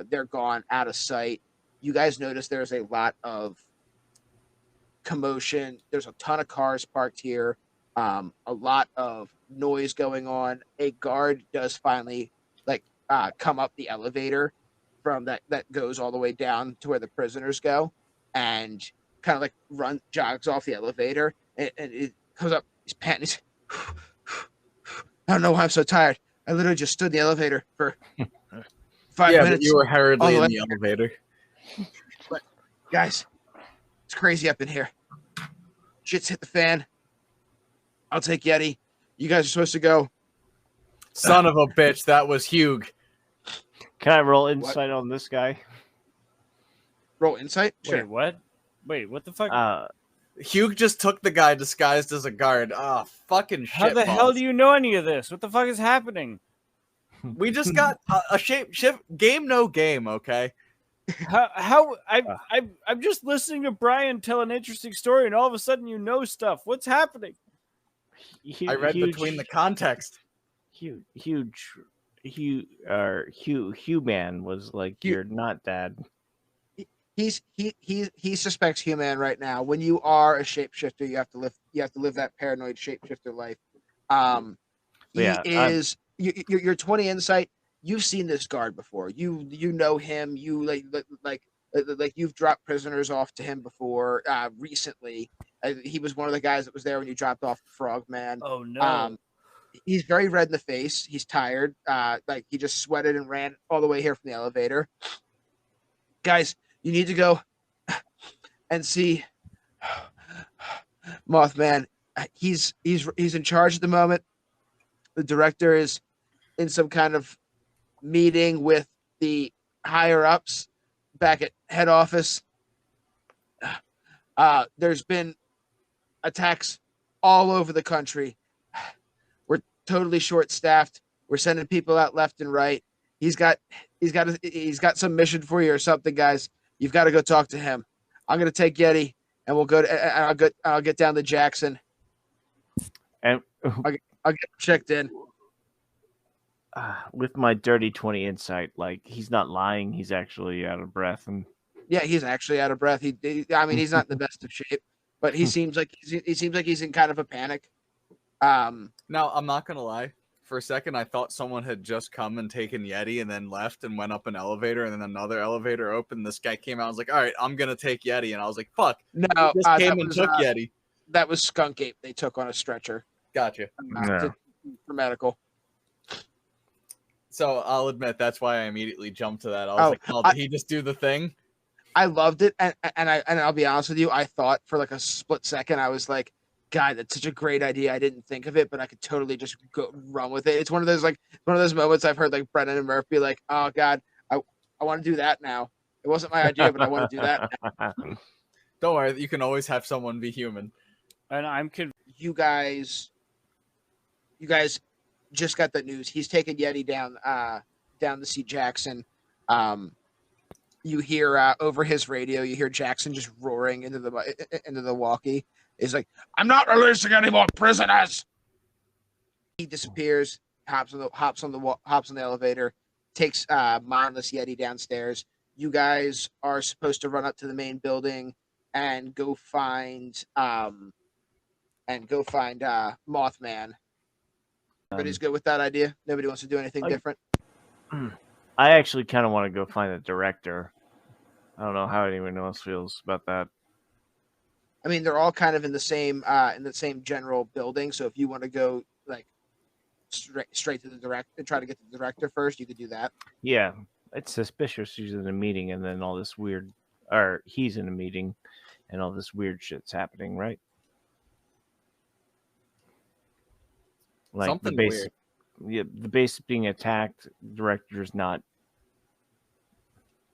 They're gone, out of sight. You guys notice there's a lot of commotion. There's a ton of cars parked here. A lot of noise going on. A guard does finally come up the elevator from that goes all the way down to where the prisoners go, and kind of jogs off the elevator, and it comes up. He's panting. I don't know why I'm so tired. I literally just stood in the elevator for 5 minutes. But you were hurriedly in the elevator. But guys, it's crazy up in here. Shit's hit the fan. I'll take Yeti. You guys are supposed to go. Son of a bitch, that was Hugh. Can I roll insight on this guy? Roll insight? Sure. Wait, what? Wait, what the fuck? Hugh just took the guy disguised as a guard. Ah, fucking shit. How the hell do you know any of this? What the fuck is happening? We just got a shape shift game, no game, okay? I'm just listening to Brian tell an interesting story, and all of a sudden you know stuff. What's happening? I read between the context. Hugh-man was like, you're not dad. He suspects Hugh-man right now. When you are a shapeshifter, you have to live that paranoid shapeshifter life. Your 20 insight. You've seen this guard before. You know him. You like you've dropped prisoners off to him before. Recently, he was one of the guys that was there when you dropped off the Frogman. Oh no. He's very red in the face. He's tired. He just sweated and ran all the way here from the elevator. Guys, you need to go and see MothMan. He's in charge at the moment. The director is in some kind of meeting with the higher ups back at head office. There's been attacks all over the country. We're totally short-staffed. We're sending people out left and right. He's got some mission for you or something, guys. You've got to go talk to him. I'm gonna take Yeti, and we'll go. I'll get down to Jackson, and I'll get checked in. With my dirty 20 insight, like, he's not lying. He's actually out of breath, and yeah, he's actually out of breath. He's not in the best of shape, but he seems like he's in kind of a panic. Now, I'm not gonna lie. For a second, I thought someone had just come and taken Yeti and then left and went up an elevator, and then another elevator opened. This guy came out and was like, all right, I'm going to take Yeti. And I was like, fuck. No, he just came and took Yeti. That was Skunk Ape. They took on a stretcher. Gotcha. For medical. So I'll admit, that's why I immediately jumped to that. I was like, oh, did he just do the thing? I loved it. And I'll be honest with you, I thought for like a split second, I was like, God, that's such a great idea. I didn't think of it, but I could totally just go run with it. It's one of those moments I've heard like Brennan and Murph be like, "Oh God, I want to do that now. It wasn't my idea, but I want to do that now." Don't worry, you can always have someone be human. And I'm you guys just got the news. He's taking Yeti down to see Jackson. You hear over his radio, you hear Jackson just roaring into the walkie. He's like, "I'm not releasing any more prisoners." He disappears, hops on the elevator, takes mindless Yeti downstairs. You guys are supposed to run up to the main building and go find Mothman. Everybody's good with that idea. Nobody wants to do anything different. I actually kind of want to go find the director. I don't know how anyone else feels about that. I mean, they're all kind of in the same general building. So if you want to go like straight to the director, try to get the director first, you could do that. Yeah, it's suspicious she's in a meeting and then all this weird, or he's in a meeting and all this weird shit's happening, right? Like Something the base, weird. Yeah, the base being attacked. Director's not.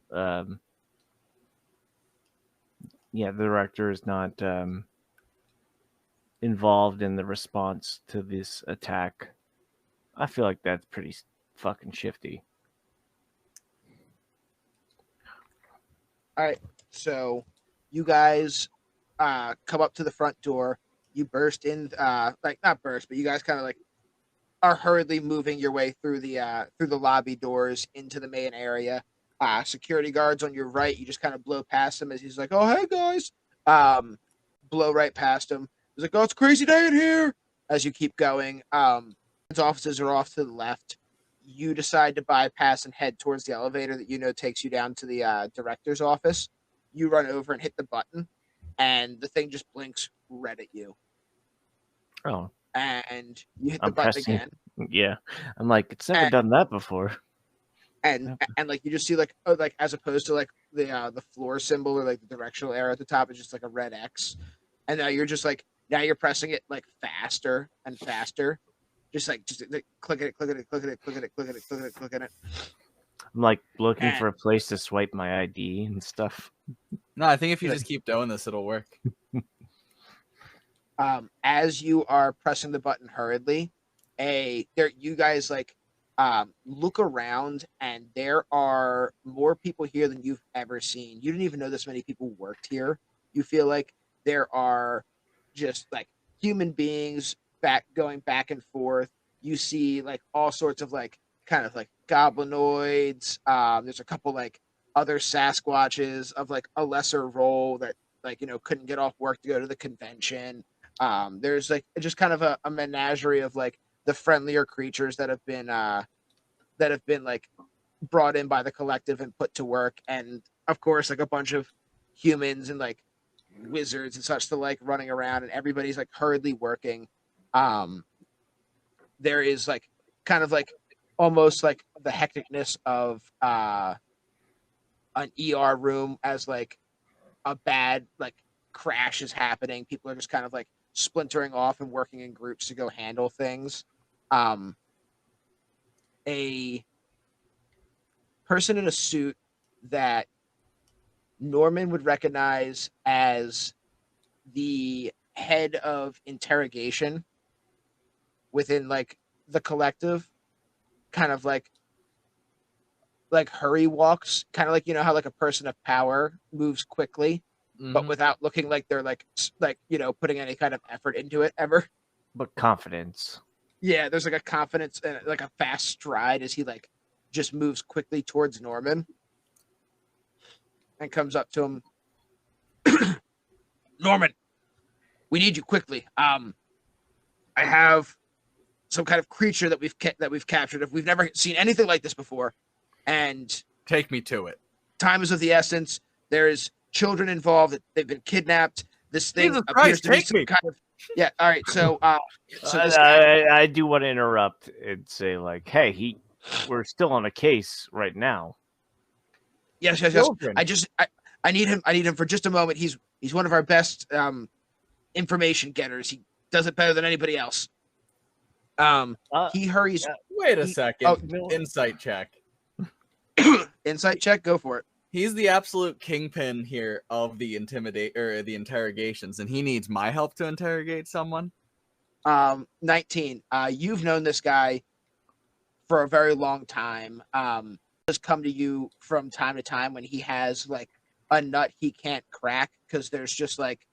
The director is not involved in the response to this attack. I feel like that's pretty fucking shifty. All right, so you guys come up to the front door. You burst in, like not burst, but you guys kind of like are hurriedly moving your way through the lobby doors into the main area. Security guards on your right. You just kind of blow past him as he's like, "Oh, hey guys," blow right past him. He's like, "Oh, it's a crazy day in here." As you keep going, his offices are off to the left. You decide to bypass and head towards the elevator that you know takes you down to the director's office. You run over and hit the button, and the thing just blinks red at you. Oh, And you hit the I'm button pressing. again. Yeah, I'm like, it's never done that before. And like you just see like as opposed to like the floor symbol or like the directional arrow at the top, it's just like a red X. And now you're pressing it like faster and faster. Just like clicking it. I'm like looking for a place to swipe my ID and stuff. No, I think if you just keep doing this, it'll work. As you are pressing the button hurriedly, you guys like look around, and there are more people here than you've ever seen. You didn't even know this many people worked here. You feel like there are just like human beings going back and forth. You see like all sorts of like kind of like goblinoids. There's a couple like other Sasquatches of like a lesser role that like couldn't get off work to go to the convention. There's like just kind of a menagerie of like the friendlier creatures that have been like brought in by the collective and put to work, and of course like a bunch of humans and like wizards and such to like running around, and everybody's like hurriedly working. There is like kind of like almost like the hecticness of an ER room as like a bad like crash is happening. People are just kind of like splintering off and working in groups to go handle things. A person in a suit that Norman would recognize as the head of interrogation within like the collective, kind of like hurry walks, kind of like how like a person of power moves quickly, but without looking like they're like putting any kind of effort into it ever. But confidence. Yeah, there's like a confidence and like a fast stride as he like just moves quickly towards Norman and comes up to him. Norman, we need you quickly. I have some kind of creature that we've captured. We've never seen anything like this before, and take me to it. Time is of the essence. There's children involved. They've been kidnapped. This thing Jesus appears Christ, to be take some me. kind of All right, so this guy, I do want to interrupt and say like, hey, we're still on a case right now. Yes. Children. I need him for just a moment. He's one of our best information getters. He does it better than anybody else. He hurries. Wait a second. Oh, Insight check. Insight check. Go for it. He's the absolute kingpin here of the the interrogations, and he needs my help to interrogate someone. 19. You've known this guy for a very long time. Has come to you from time to time when he has like a nut he can't crack because there's just like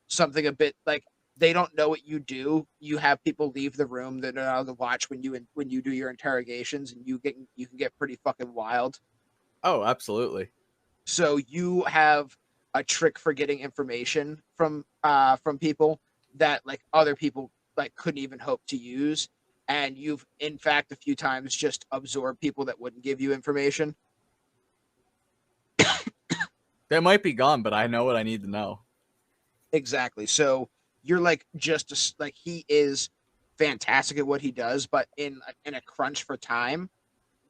something a bit like they don't know what you do. You have people leave the room that are on the watch when you do your interrogations, and you can get pretty fucking wild. Oh, absolutely. So you have a trick for getting information from people that like other people like couldn't even hope to use, and you've in fact a few times just absorbed people that wouldn't give you information. They might be gone, but I know what I need to know. Exactly. So you're like like he is fantastic at what he does, but in a crunch for time,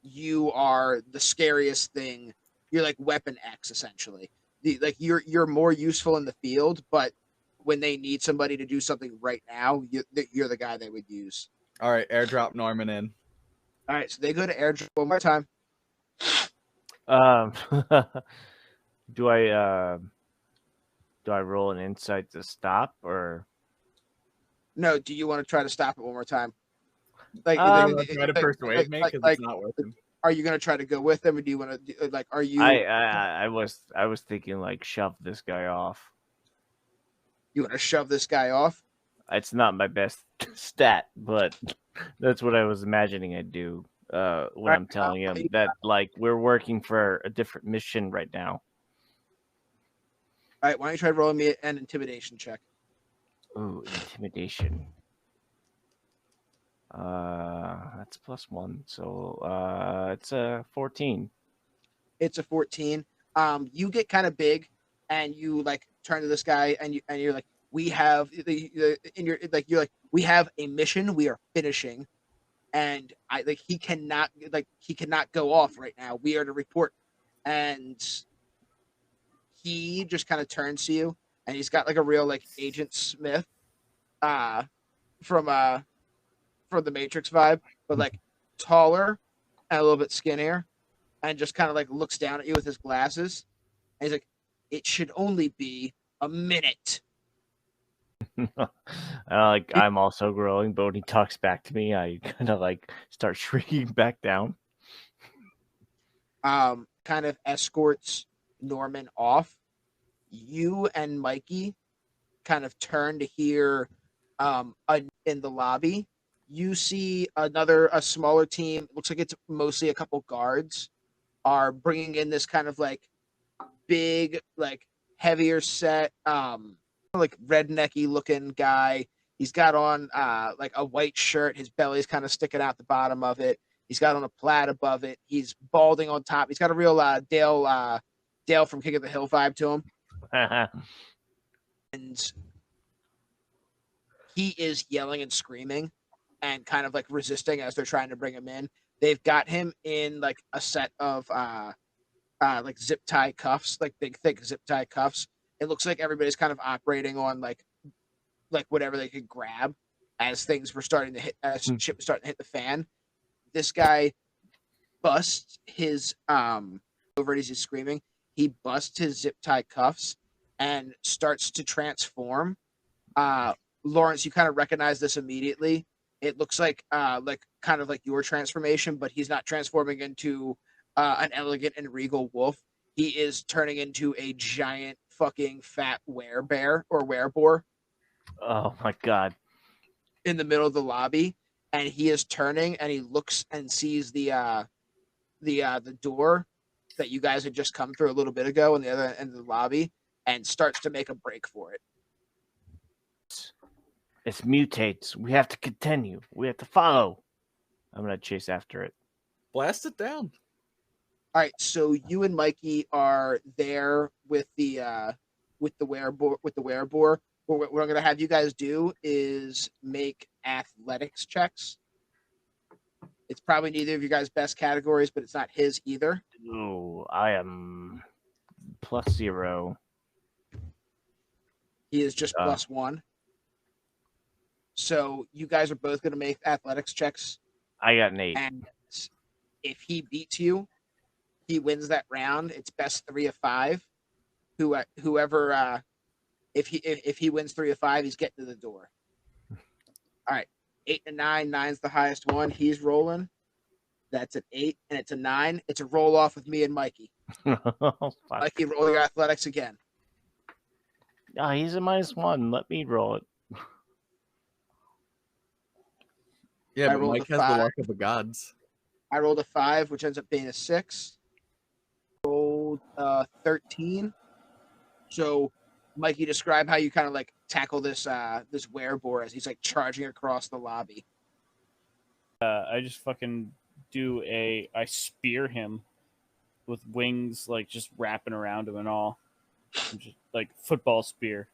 you are the scariest thing. You're like Weapon X essentially. Like you're more useful in the field, but when they need somebody to do something right now, you're the guy they would use. All right, airdrop Norman in. All right, so they go to airdrop one more time. Um, do I roll an insight to stop or? No, do you want to try to stop it one more time? Like, Try to persuade me because it's not working. Are you going to try to go with them, or do you want to like? Are you? I was thinking like shove this guy off. You want to shove this guy off? It's not my best stat, but that's what I was imagining I'd do. When I'm telling him that like we're working for a different mission right now. All right, why don't you try rolling me an intimidation check? Ooh, intimidation. That's +1, so it's a 14. It's a 14. You get kind of big, and you like turn to this guy, and you're like, we have you're like, we have a mission we are finishing, and he cannot go off right now. We are to report, and he just kind of turns to you, and he's got like a real like Agent Smith, from the Matrix vibe, but like taller and a little bit skinnier, and just kind of like looks down at you with his glasses. And he's like, "It should only be a minute." I'm also growing, but when he talks back to me, I kind of like start shrinking back down. Kind of escorts Norman off. You and Mikey kind of turn to hear in the lobby. You see a smaller team. It looks like it's mostly a couple guards are bringing in this kind of like big, like heavier set, like rednecky looking guy. He's got on like a white shirt. His belly's kind of sticking out the bottom of it. He's got on a plaid above it. He's balding on top. He's got a real Dale from King of the Hill vibe to him. And he is yelling and screaming and kind of like resisting as they're trying to bring him in. They've got him in like a set of like zip tie cuffs, like big thick zip tie cuffs. It looks like everybody's kind of operating on like whatever they could grab as things were starting to hit, shit was starting to hit the fan. This guy busts his over as he's screaming. He busts his zip tie cuffs and starts to transform. Lawrence, you kind of recognize this immediately. It looks like kind of like your transformation, but he's not transforming into an elegant and regal wolf. He is turning into a giant fucking fat werebear or wereboar. Oh my god! In the middle of the lobby, and he is turning, and he looks and sees the door that you guys had just come through a little bit ago on the other end of the lobby, and starts to make a break for it. It mutates. We have to continue. We have to follow. I'm gonna chase after it. Blast it down. All right, so you and Mikey are there with the wereboar. What I'm gonna have you guys do is make athletics checks. It's probably neither of you guys' best categories, but it's not his either. Ooh, I am +0. He is just +1. So you guys are both going to make athletics checks. I got an 8. And if he beats you, he wins that round. It's best 3 of 5. Whoever, if he wins 3 of 5, he's getting to the door. All right, 8 and 9. 9's the highest one. He's rolling. That's an 8, and it's a 9. It's a roll off with me and Mikey. Mikey, roll your athletics again. Oh, he's a -1. Let me roll it. Yeah, I but rolled Mike a has the 5. luck of the gods. I rolled a 5, which ends up being a 6. Rolled 13. So, Mikey, describe how you kind of like tackle this this werebore as he's like charging across the lobby. I just fucking I spear him with wings, like just wrapping around him and all. Just like football spear.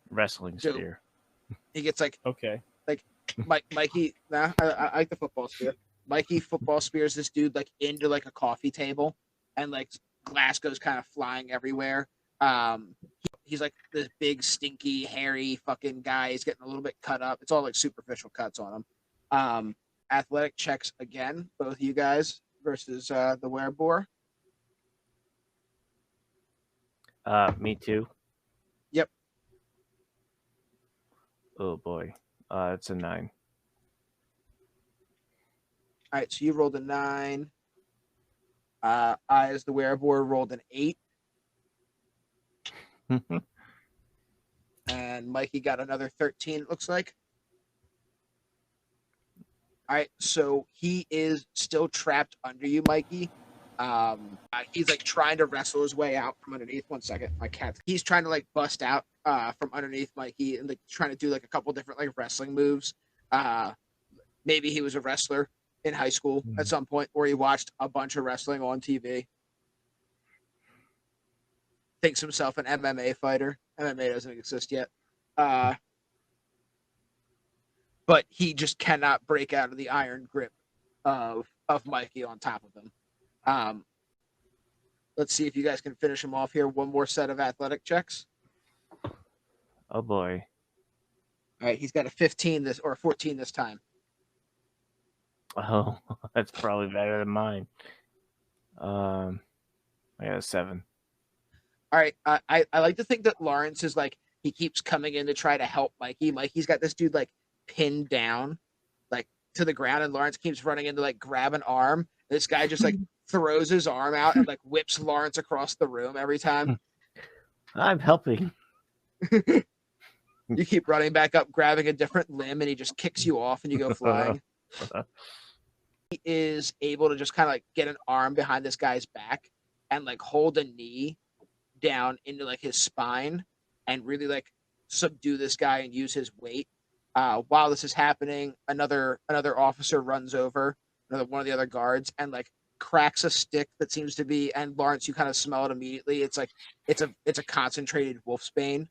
Wrestling So- spear. He gets like Okay. Mikey. Nah, I like the football spear. Mikey football spears this dude like into like a coffee table, and like glass goes kind of flying everywhere. He's like this big, stinky, hairy fucking guy. He's getting a little bit cut up. It's all like superficial cuts on him. Athletic checks again, both you guys versus the werebore. Me too. Yep. Oh boy. It's a 9. All right, so you rolled a 9. I, as the werebore, rolled an 8, and Mikey got another 13. It looks like. All right, so he is still trapped under you, Mikey. He's like trying to wrestle his way out from underneath. 1 second, my cat. He's trying to like bust out from underneath Mikey and like trying to do like a couple different like wrestling moves. Maybe he was a wrestler in high school at some point, or he watched a bunch of wrestling on TV. Thinks himself an MMA fighter. MMA doesn't exist yet. But he just cannot break out of the iron grip of Mikey on top of him. Let's see if you guys can finish him off here. One more set of athletic checks. Oh boy. All right, he's got a 15 this or 14 this time. Oh, that's probably better than mine. I got a 7. All right, I like to think that Lawrence is like he keeps coming in to try to help Mikey. Mikey's got this dude like pinned down, like to the ground, and Lawrence keeps running in to like grab an arm. This guy just like throws his arm out and like whips Lawrence across the room every time. I'm helping. You keep running back up, grabbing a different limb, and he just kicks you off, and you go flying. He is able to just kind of like get an arm behind this guy's back and like hold a knee down into like his spine and really like subdue this guy and use his weight. While this is happening, another officer runs over, one of the other guards, and like cracks a stick that seems to be. And Lawrence, you kind of smell it immediately. It's like it's a concentrated wolfsbane.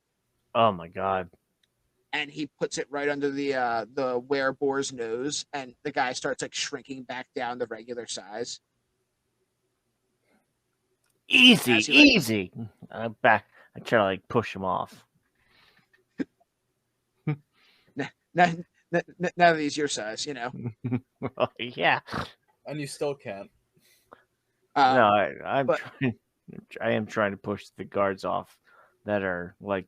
Oh my god. And he puts it right under the werebore's nose, and the guy starts like shrinking back down to regular size. Easy, As he, like- easy. I'm back. I try to like push him off. None of these your size, you know. Oh, yeah. And you still can't. No, but- I am trying to push the guards off that are like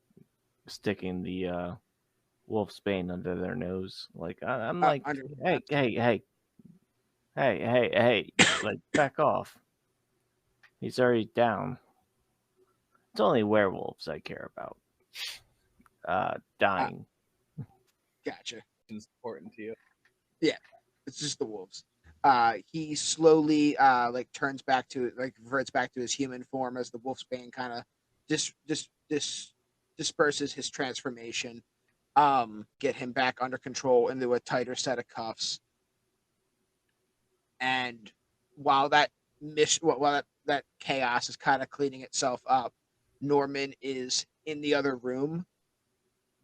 sticking the wolf's bane under their nose. Like I'm like, hey, like back off. He's already down. It's only werewolves I care about. Dying. Gotcha. It's important to you. It's just the wolves. He slowly like turns back to like reverts back to his human form as the wolfsbane kind of disperses his transformation. Get him back under control into a tighter set of cuffs. And while that chaos is kind of cleaning itself up, Norman is in the other room,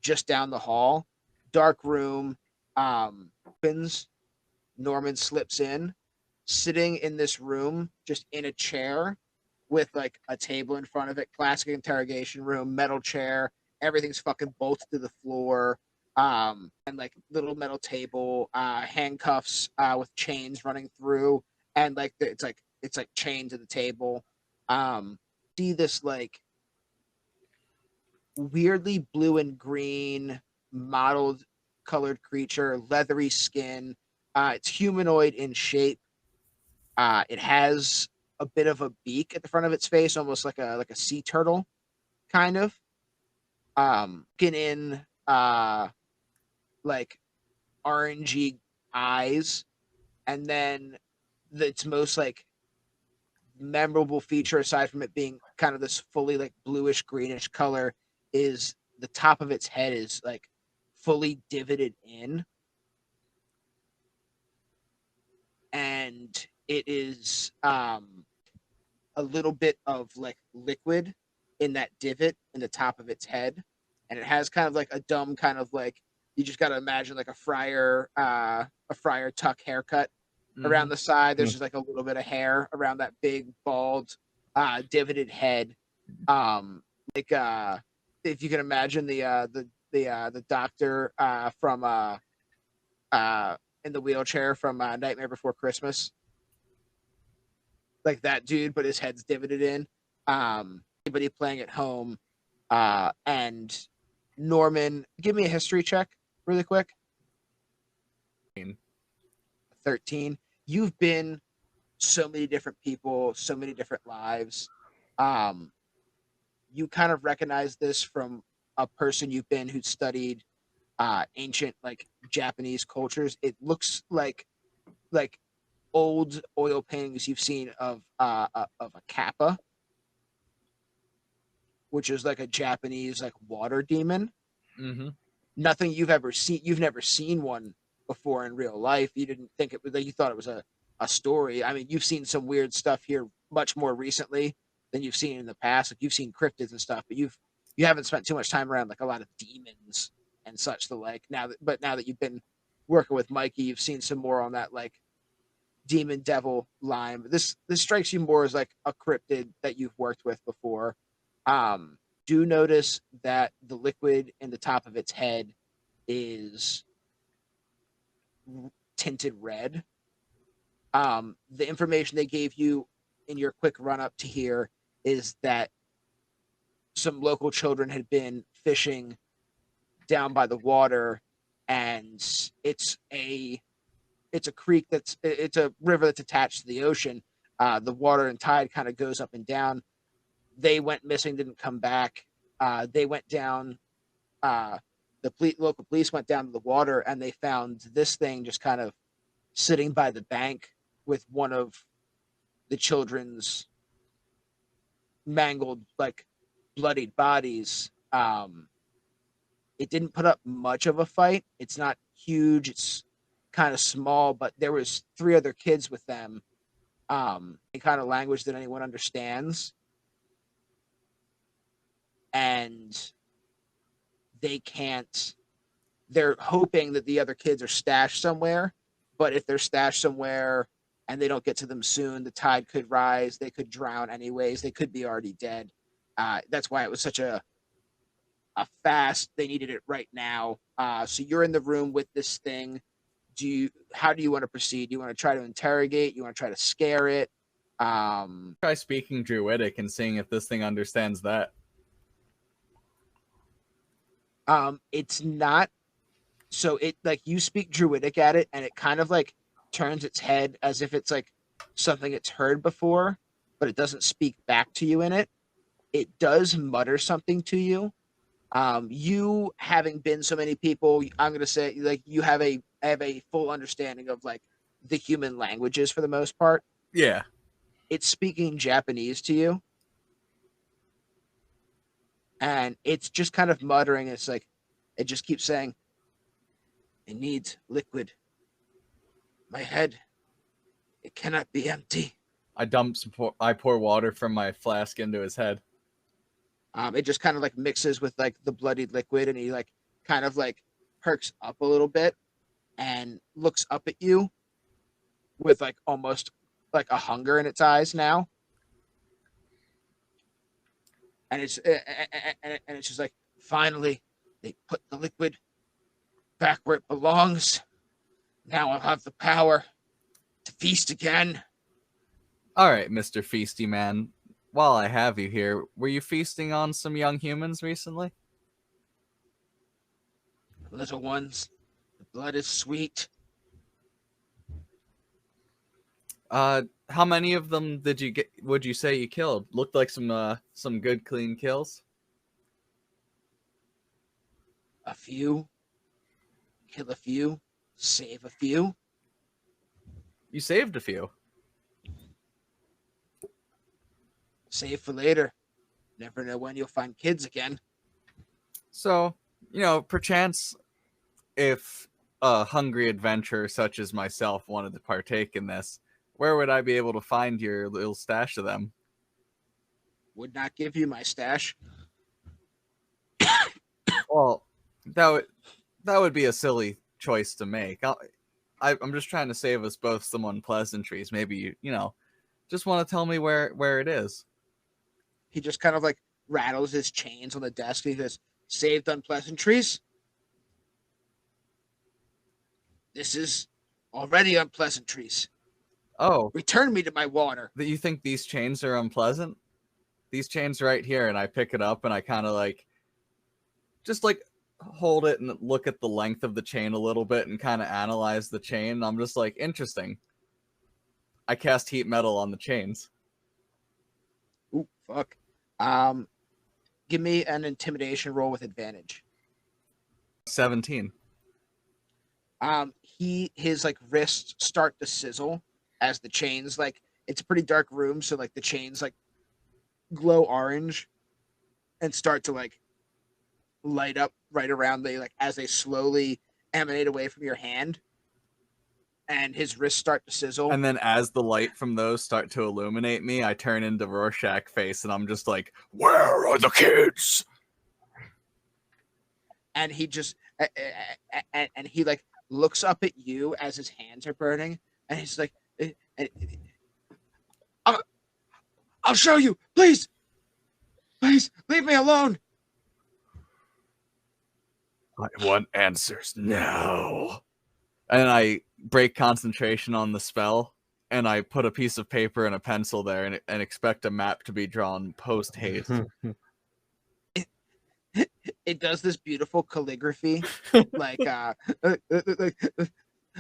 just down the hall. Dark room. Opens. Norman slips in, sitting in this room, just in a chair with like a table in front of it. Classic interrogation room, metal chair. Everything's fucking bolted to the floor. And like little metal table, handcuffs with chains running through, and like it's like chained to the table. See this like weirdly blue and green mottled colored creature, leathery skin. It's humanoid in shape. It has a bit of a beak at the front of its face, almost like a sea turtle, kind of. Looking in, like orangey eyes, and then its most like memorable feature, aside from it being kind of this fully like bluish greenish color, is the top of its head is like fully divoted in, and it is a little bit of like liquid in that divot in the top of its head, and it has kind of like a dumb kind of like, you just got to imagine like a friar tuck haircut around the side. There's just like a little bit of hair around that big bald divoted head. Like if you can imagine the doctor from in the wheelchair from Nightmare Before Christmas, like that dude, but his head's divoted in. Anybody playing at home, and Norman, give me a history check really quick. 13. You've been so many different people, so many different lives. You kind of recognize this from a person you've been who studied ancient like Japanese cultures. It looks like old oil paintings you've seen of a kappa, which is like a Japanese like water demon. Mm-hmm. Nothing you've ever seen. You've never seen one before in real life. You didn't think it was like, you thought it was a story. I mean, you've seen some weird stuff here much more recently than you've seen in the past. Like you've seen cryptids and stuff, but you haven't spent too much time around like a lot of demons and such. The like now that you've been working with Mikey, you've seen some more on that like demon devil line. But this strikes you more as like a cryptid that you've worked with before. Do notice that the liquid in the top of its head is tinted red. The information they gave you in your quick run up to here is that some local children had been fishing down by the water, and it's a creek it's a river that's attached to the ocean. The water and tide kind of goes up and down. They went missing, didn't come back. They went down. Local police went down to the water, and they found this thing just kind of sitting by the bank with one of the children's mangled, like bloodied bodies. It didn't put up much of a fight. It's not huge. It's kind of small, but there was 3 other kids with them. In kind of language that anyone understands. And they're hoping that the other kids are stashed somewhere, but if they're stashed somewhere and they don't get to them soon, the tide could rise, they could drown anyways, they could be already dead. That's why it was such a fast, they needed it right now. So you're in the room with this thing. How do you want to proceed? Do you want to try to interrogate? You want to try to scare it? Try speaking Druidic and seeing if this thing understands that. It's not. So it like you speak Druidic at it, and it kind of like turns its head as if it's like something it's heard before, but it doesn't speak back to you in it. It does mutter something to you. You having been so many people, I'm gonna say like you have a full understanding of like the human languages for the most part. Yeah. It's speaking Japanese to you, and it's just kind of muttering. It's like it just keeps saying, "It needs liquid. My head, it cannot be empty." I pour water from my flask into his head. It just kind of like mixes with like the bloodied liquid, and he like kind of like perks up a little bit and looks up at you with like almost like a hunger in its eyes now. And it's just like, finally, they put the liquid back where it belongs. Now I'll have the power to feast again. All right, Mr. Feasty Man. While I have you here, were you feasting on some young humans recently? Little ones, the blood is sweet. How many of them would you say you killed? Looked like some good clean kills. A few. Kill a few. save a few. You saved a few. Save for later. Never know when you'll find kids again. So, perchance if a hungry adventurer such as myself wanted to partake in this, where would I be able to find your little stash of them? Would not give you my stash. Well, that would be a silly choice to make. I'm just trying to save us both some unpleasantries. Maybe you just want to tell me where it is. He just kind of like rattles his chains on the desk. He says, "Saved unpleasantries. This is already unpleasantries. Oh, Return me to my water." that you think these chains are unpleasant? These chains right here, and I pick it up and I kind of just hold it and look at the length of the chain a little bit and kind of analyze the chain. I'm just like, interesting. I cast heat metal on the chains. Ooh, fuck. Give me an intimidation roll with advantage. 17. His wrists start to sizzle as the chains it's a pretty dark room, so the chains glow orange and start to light up right around as they slowly emanate away from your hand, and his wrists start to sizzle. And then as the light from those start to illuminate me, I turn into Rorschach face and I'm just like, Where are the kids? And he just and he looks up at you as his hands are burning, and he's like, I'll show you, please leave me alone. I want answers now. and I break concentration on the spell, and I put a piece of paper and a pencil there and expect a map to be drawn post haste. It does this beautiful calligraphy, like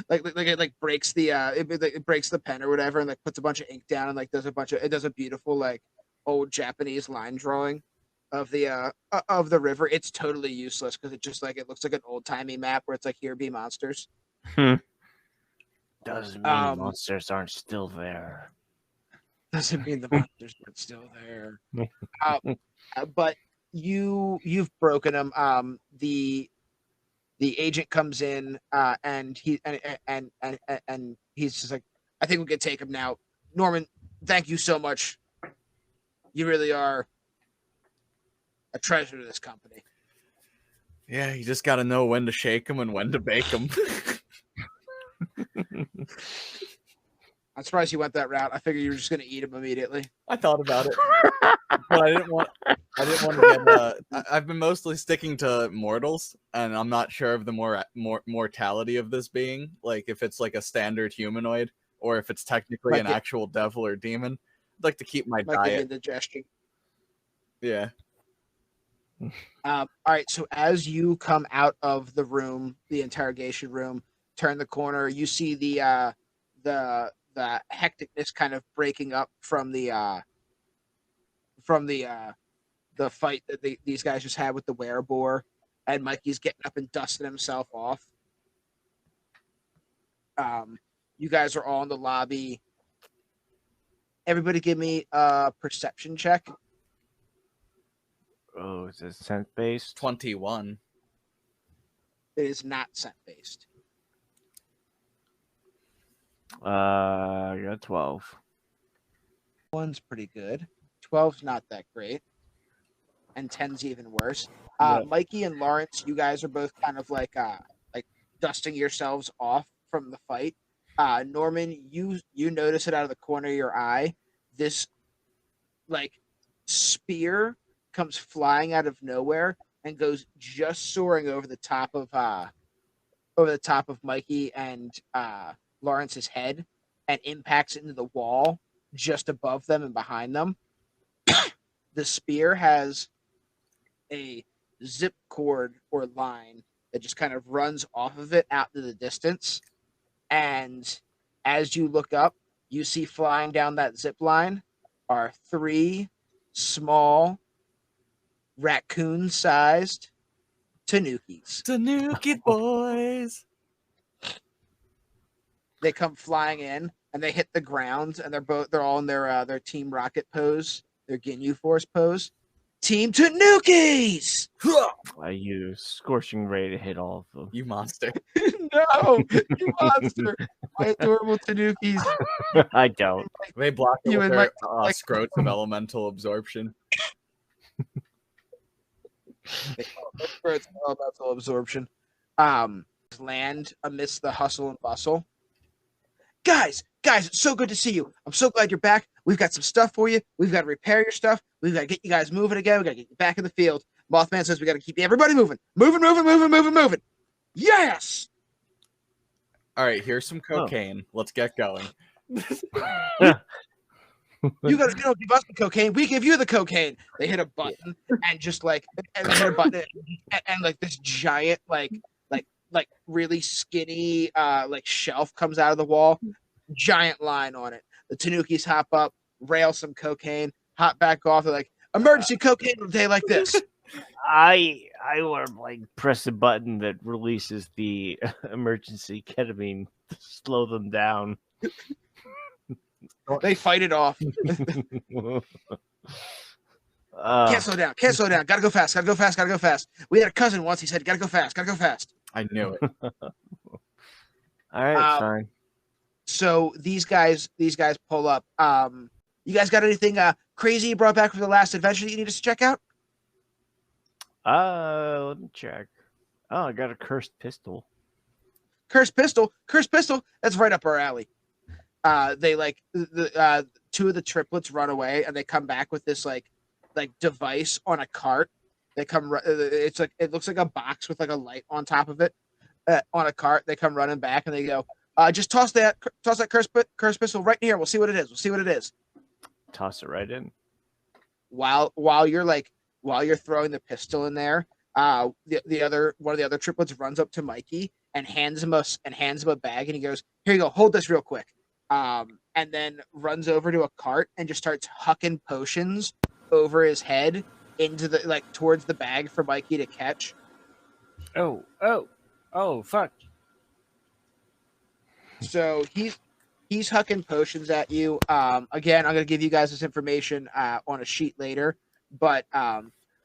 it breaks the it breaks the pen or whatever, and puts a bunch of ink down, and does a beautiful old Japanese line drawing of the river. It's totally useless because it just it looks like an old timey map where it's here be monsters. Doesn't mean monsters aren't still there. Doesn't mean the monsters aren't still there. But you've broken them. The agent comes in, and he's just like, I think we can take him now. Norman, thank you so much. You really are a treasure to this company. Yeah, you just got to know when to shake them and when to bake them. I'm surprised you went that route. I figured you were just going to eat him immediately. I thought about it, but I didn't want to get. I've been mostly sticking to mortals, and I'm not sure of the mortality of this being. Like if it's a standard humanoid, or if it's technically an actual devil or demon. I'd like to keep my diet. Indigestion. Yeah. All right. So as you come out of the room, the interrogation room, turn the corner, you see the hecticness kind of breaking up from the fight that these guys just had with the werebore, and Mikey's getting up and dusting himself off. You guys are all in the lobby. Everybody give me a perception check. Oh, is it scent based? 21. It is not scent based. You're 12. One's pretty good. 12's not that great. And 10's even worse. Yeah. Mikey and Lawrence, you guys are both kind of like dusting yourselves off from the fight. Norman, you notice it out of the corner of your eye. This spear comes flying out of nowhere and goes just soaring over the top of Mikey and Lawrence's head, and impacts into the wall just above them and behind them. The spear has a zip cord or line that just kind of runs off of it out to the distance. And as you look up, you see flying down that zip line are 3 small raccoon-sized Tanukis. Tanuki boys. They come flying in and they hit the ground, and they're all in their Team Rocket pose, their Ginyu Force pose. Team Tanukis! I use Scorching Ray to hit all of them. You monster. No, you monster! My adorable Tanukis. I don't. They block it You with and their like scrotes of elemental absorption. It's elemental absorption. Land amidst the hustle and bustle. Guys, it's so good to see you. I'm so glad you're back. We've got some stuff for you. We've got to repair your stuff. We've got to get you guys moving again. We got to get you back in the field. Mothman says we got to keep everybody moving. Moving. Yes! All right, here's some cocaine. Let's get going. You guys don't give us the cocaine. We give you the cocaine. They hit a button and just like, and they hit a button and like this giant, like really skinny, like shelf comes out of the wall. Giant line on it. The Tanukis hop up, rail some cocaine, hop back off. They're like, emergency cocaine on a day like this. I want to like press a button that releases the emergency ketamine to slow them down. They fight it off. Can't slow down. Gotta go fast. We had a cousin once. He said, gotta go fast. I knew it. All right, fine. So these guys pull up. You guys got anything crazy you brought back from the last adventure that you need us to check out? Let me check. Oh, I got a cursed pistol. Cursed pistol. That's right up our alley. They like the two of the triplets run away, and they come back with this like device on a cart. They come. It's like it looks like a box with like a light on top of it on a cart. They come running back, and they go, "Just toss that cursed pistol right in here. We'll see what it is. Toss it right in. While you're throwing the pistol in there, one of the other triplets runs up to Mikey and hands him a bag, and he goes, "Here you go. Hold this real quick." And then runs over to a cart and just starts hucking potions over his head into the towards the bag for Mikey to catch. Oh, fuck. So he's hucking potions at you. Again, I'm gonna give you guys this information on a sheet later, but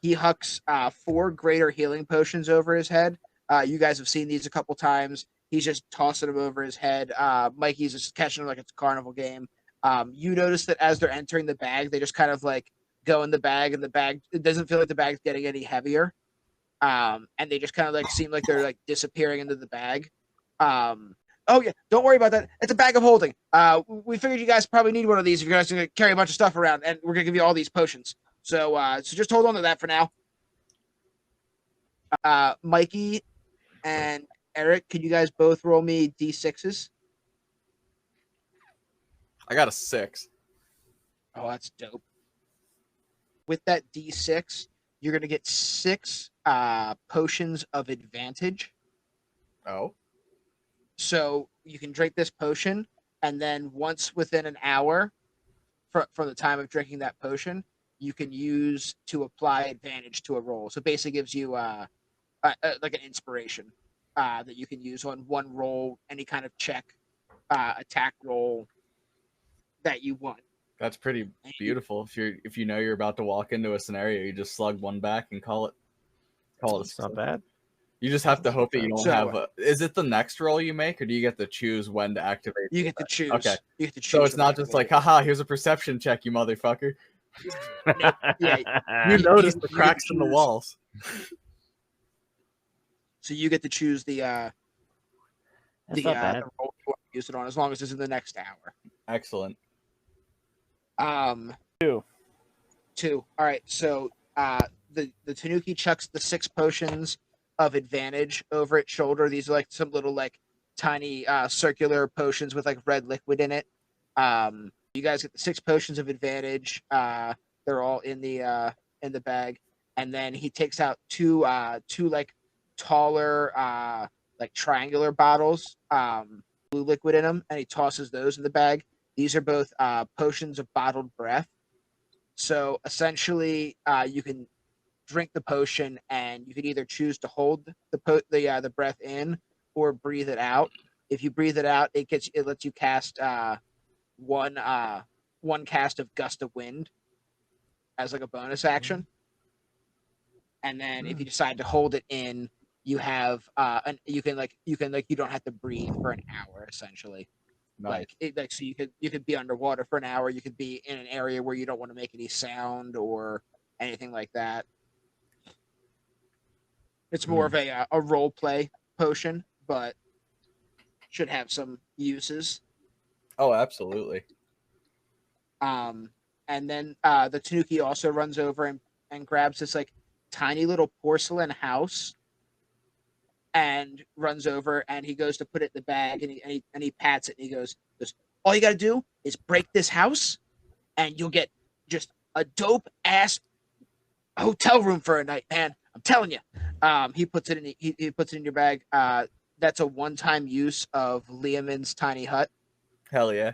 he hucks 4 greater healing potions over his head. You guys have seen these a couple times. He's just tossing them over his head. Mikey's just catching them like it's a carnival game. You notice that as they're entering the bag, they just kind of like go in the bag, and the bag, it doesn't feel like the bag's getting any heavier. And they just kind of like seem like they're like disappearing into the bag. Oh yeah, don't worry about that. It's a bag of holding. We figured you guys probably need one of these if you're guys gonna carry a bunch of stuff around, and we're gonna give you all these potions. So just hold on to that for now. Mikey and Eric, can you guys both roll me d6s? I got a 6. Oh, that's dope. With that d6, you're gonna get 6 potions of advantage. Oh. So you can drink this potion, and then once within an hour from the time of drinking that potion, you can use to apply advantage to a roll. So it basically gives you like an inspiration that you can use on one roll, any kind of check, attack roll that you want. That's pretty beautiful. If you know you're about to walk into a scenario, you just slug one back and call it. It's not bad. You just have to hope that you don't have. Is it the next roll you make, or do you get to choose when to activate? You get to choose. Okay. You get to choose. So it's not just like, haha, here's a perception check, you motherfucker. No, yeah, You notice the cracks in the walls. So you get to choose the That's not bad. the roll you want to use it on, as long as it's in the next hour. Excellent. 2. All right. So the Tanuki chucks the 6 potions of advantage over its shoulder. These are like some little like tiny circular potions with like red liquid in it. You guys get the 6 potions of advantage. They're all in the bag, and then he takes out two like taller like triangular bottles, blue liquid in them, and he tosses those in the bag. These are both potions of bottled breath. So essentially, you can drink the potion, and you can either choose to hold the breath in or breathe it out. If you breathe it out, it lets you cast one cast of gust of wind as like a bonus action. And then if you decide to hold it in, you have you don't have to breathe for an hour essentially. Nice. So you could be underwater for an hour. You could be in an area where you don't want to make any sound or anything like that. It's more of a role play potion, but should have some uses. Oh, absolutely. And then the Tanuki also runs over and grabs this like tiny little porcelain house and runs over and he goes to put it in the bag and he pats it and he goes, all you got to do is break this house and you'll get just a dope ass hotel room for a night, man. I'm telling you. He puts it in your bag. That's a one-time use of Liamon's tiny hut. Hell yeah.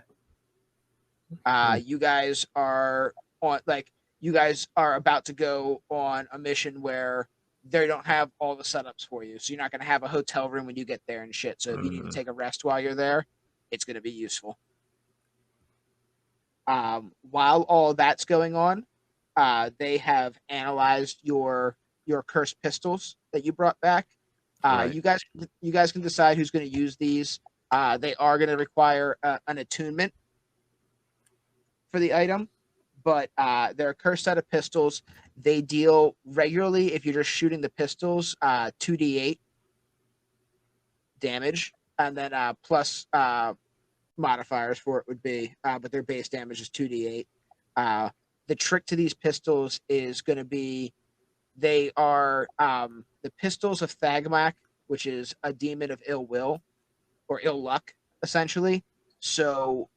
You guys are about to go on a mission where they don't have all the setups for you. So you're not going to have a hotel room when you get there and shit. So if you need to take a rest while you're there, it's going to be useful. While all that's going on, they have analyzed your cursed pistols that you brought back. Right. You guys can decide who's going to use these. They are going to require an attunement for the item, but they're a cursed set of pistols. They deal regularly if you're just shooting the pistols 2d8 damage, and then plus modifiers for it would be, but their base damage is 2d8. The trick to these pistols is going to be they are the pistols of Thagmak, which is a demon of ill will or ill luck, essentially. So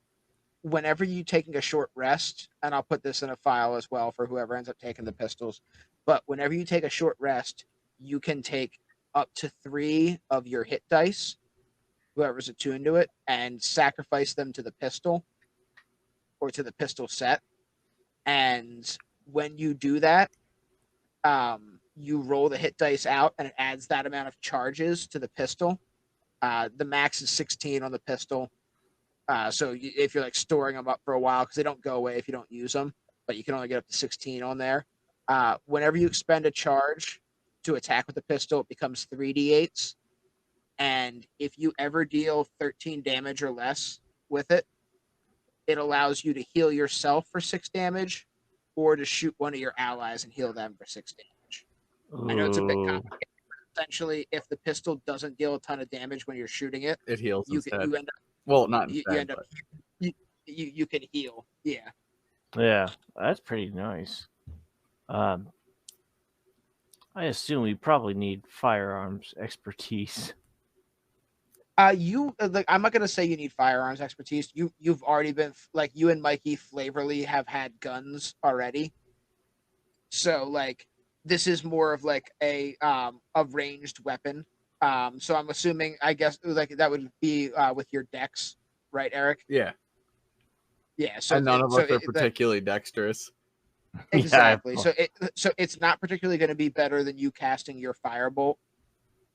whenever you're taking a short rest, and I'll put this in a file as well for whoever ends up taking the pistols, but whenever you take a short rest, you can take up to 3 of your hit dice, whoever's attuned to it, and sacrifice them to the pistol or to the pistol set. And when you do that, you roll the hit dice out and it adds that amount of charges to the pistol. The max is 16 on the pistol. So if you're like storing them up for a while, because they don't go away if you don't use them, but you can only get up to 16 on there. Whenever you expend a charge to attack with the pistol, it becomes 3d8s. And if you ever deal 13 damage or less with it, it allows you to heal yourself for 6 damage or to shoot one of your allies and heal them for 6 damage. I know it's a bit complicated. Essentially, if the pistol doesn't deal a ton of damage when you're shooting it, It heals you instead. end up Well, not you instead. end up you can heal. Yeah. Yeah, that's pretty nice. I assume we probably need firearms expertise. I'm not gonna say you need firearms expertise. You've already been like you and Mikey Flavorly have had guns already. So like this is more of like a ranged weapon. So I'm assuming I guess like that would be with your dex, right, Eric? Yeah. Yeah. So And none of us are that, particularly dexterous. exactly. Yeah, So it's not particularly going to be better than you casting your firebolt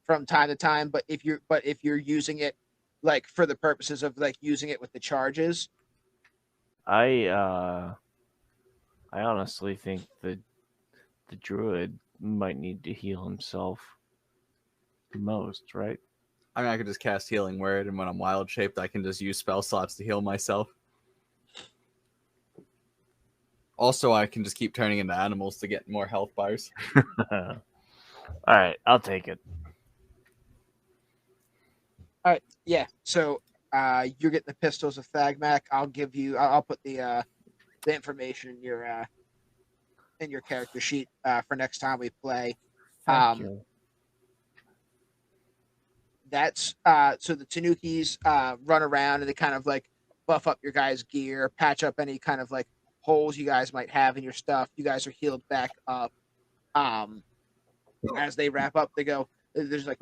from time to time. But if you're using it like for the purposes of like using it with the charges, I honestly think the druid might need to heal himself the most, right? I mean, I could just cast Healing Word, and when I'm wild shaped, I can just use spell slots to heal myself. Also, I can just keep turning into animals to get more health bars. All right, I'll take it. all right, yeah. So you're getting the pistols of Thagmak. I'll put the information in your character sheet for next time we play. Thank you. That's so the Tanukis run around and they kind of like buff up your guys' gear, patch up any kind of like holes you guys might have in your stuff. You guys are healed back up. As they wrap up, they go, there's like,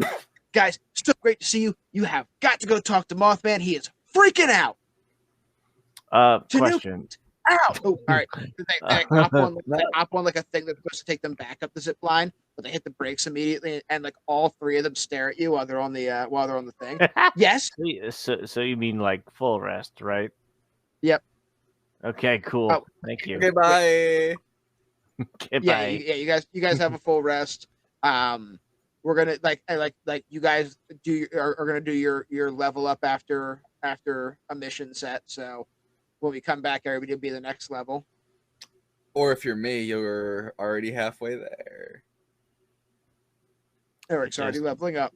guys, still great to see you. You have got to go talk to Mothman. He is freaking out. Question. Ow! Oh, all right. They hop on like a thing that's supposed to take them back up the zip line. but they hit the brakes immediately, and like all three of them stare at you while they're on the thing. Yes. So you mean like full rest, right? Yep. Okay, cool. Oh, Thank you. Okay, bye. Goodbye. You guys have a full rest. We're gonna like you guys are gonna do your level up after a mission set. So when we come back, everybody will be the next level. Or if you're me, you're already halfway there. Eric's already Just leveling up.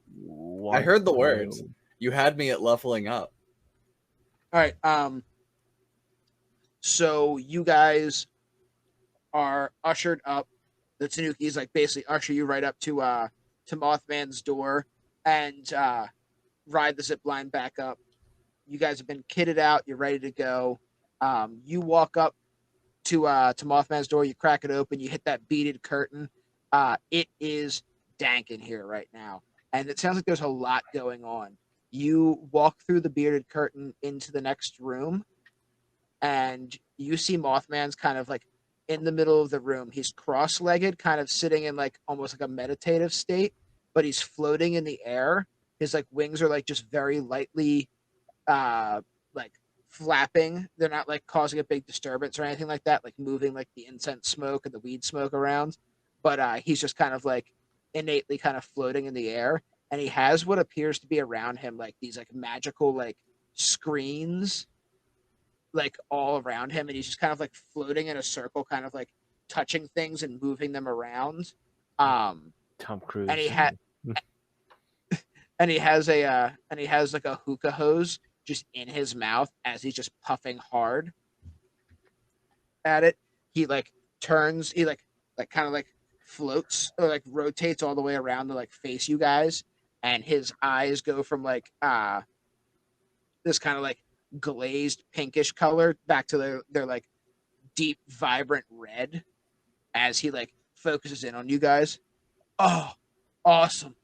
I heard the One words. room. You had me at leveling up. All right. So you guys are ushered up. The Tanukis like basically usher you right up to Mothman's door and ride the zip line back up. You guys have been kitted out. You're ready to go. You walk up to Mothman's door. You crack it open. You hit that beaded curtain. It is dank in here right now, and it sounds like there's a lot going on. You walk through the bearded curtain into the next room, and you see Mothman's kind of like in the middle of the room. He's cross-legged, kind of sitting in like almost like a meditative state, but he's floating in the air. His like wings are like just very lightly like flapping. They're not like causing a big disturbance or anything like that, like moving like the incense smoke and the weed smoke around. But he's just kind of like innately kind of floating in the air. And he has what appears to be around him like these like magical like screens like all around him, and he's just kind of like floating in a circle, kind of like touching things and moving them around. Tom Cruise. And he had and he has like a hookah hose just in his mouth as he's just puffing hard at it. He like turns, he like kind of like floats or like rotates all the way around to like face you guys, and his eyes go from like this kind of like glazed pinkish color back to their like deep vibrant red as he like focuses in on you guys. Oh, awesome.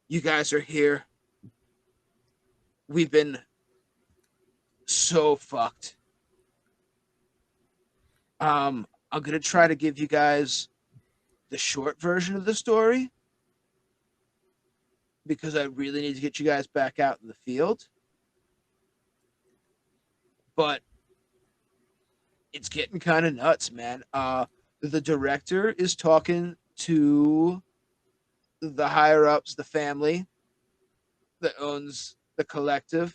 You guys are here. We've been so fucked. I'm gonna try to give you guys the short version of the story because I really need to get you guys back out in the field. But it's getting kind of nuts, man. The director is talking to the higher ups, the family that owns the collective,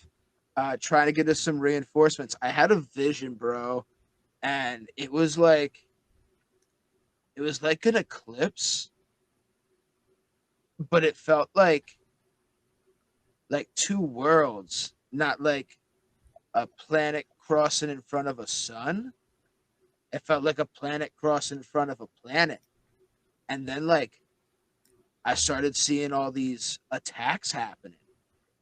trying to get us some reinforcements. I had a vision, bro, and it was like an eclipse, but it felt like two worlds, not like a planet crossing in front of a sun. It felt like a planet crossing in front of a planet. And then like I started seeing all these attacks happening.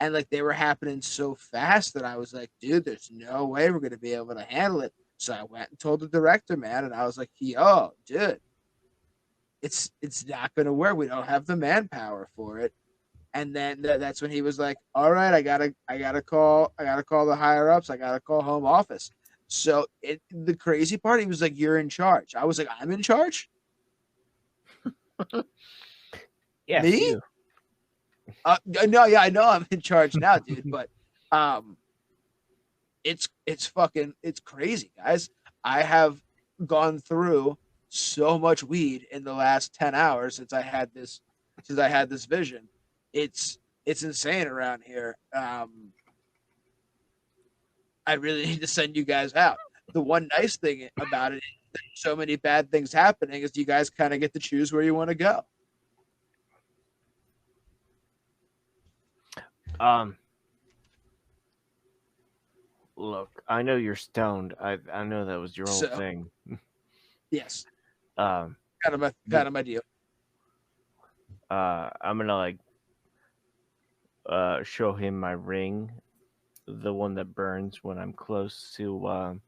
And like they were happening so fast that I was like, dude, there's no way we're gonna be able to handle it. So I went and told the director, man, and I was like, yo, dude, it's not gonna work. We don't have the manpower for it. And then that's when he was like, all right, I gotta call the higher ups, I gotta call home office. So the crazy part, he was like, you're in charge. I was like, I'm in charge? Yeah, Me? you. No, yeah, I know I'm in charge now, dude, but it's crazy, guys. I have gone through so much weed in the last 10 hours since I had this vision. It's insane around here. I really need to send you guys out. The one nice thing about it is there's so many bad things happening is you guys kind of get to choose where you want to go. Look, I know you're stoned. I know that was your whole So- thing. Yes, Um, kind of my deal. I'm gonna like show him my ring, the one that burns when I'm close to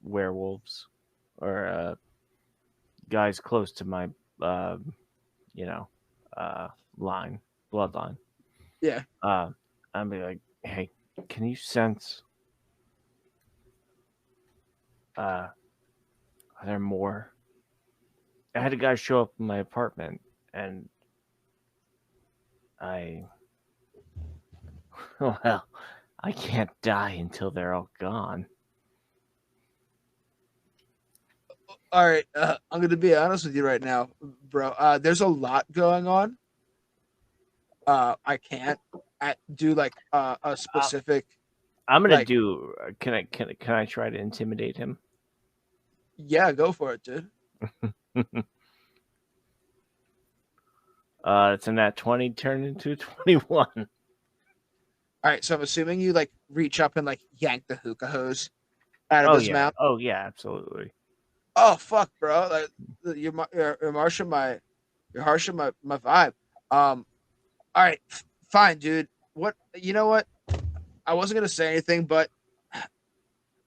werewolves or guys close to my you know bloodline. Yeah. I'll be like, hey, can you sense? Are there more I had a guy show up in my apartment, and I well, I can't die until they're all gone. All right, I'm gonna be honest with you right now, bro. There's a lot going on. I can't do like a specific. I'm gonna Like- do. Can I try to intimidate him? Yeah, go for it, dude. It's a nat 20 turned into 21. All right, so I'm assuming you like reach up and like yank the hookah hose out of Oh his yeah. mouth. Oh yeah, absolutely. Oh fuck, bro! Like you're harshing my vibe. All right, fine, dude. What you know? What I wasn't gonna say anything, but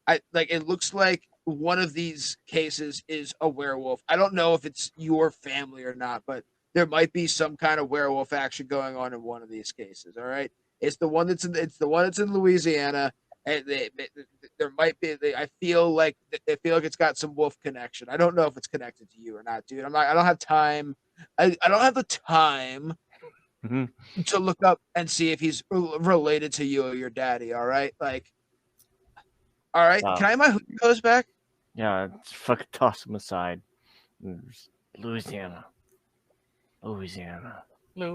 I like it looks like one of these cases is a werewolf. I don't know if it's your family or not, but there might be some kind of werewolf action going on in one of these cases. All right, it's the one that's in Louisiana, and there might be. I feel like it's got some wolf connection. I don't know if it's connected to you or not, dude. I don't have time. I don't have the time Mhm. to look up and see if he's related to you or your daddy. All right, like. All right, Wow. can I have my hookah hose back? Yeah, just fucking toss him aside. Louisiana. Louisiana. All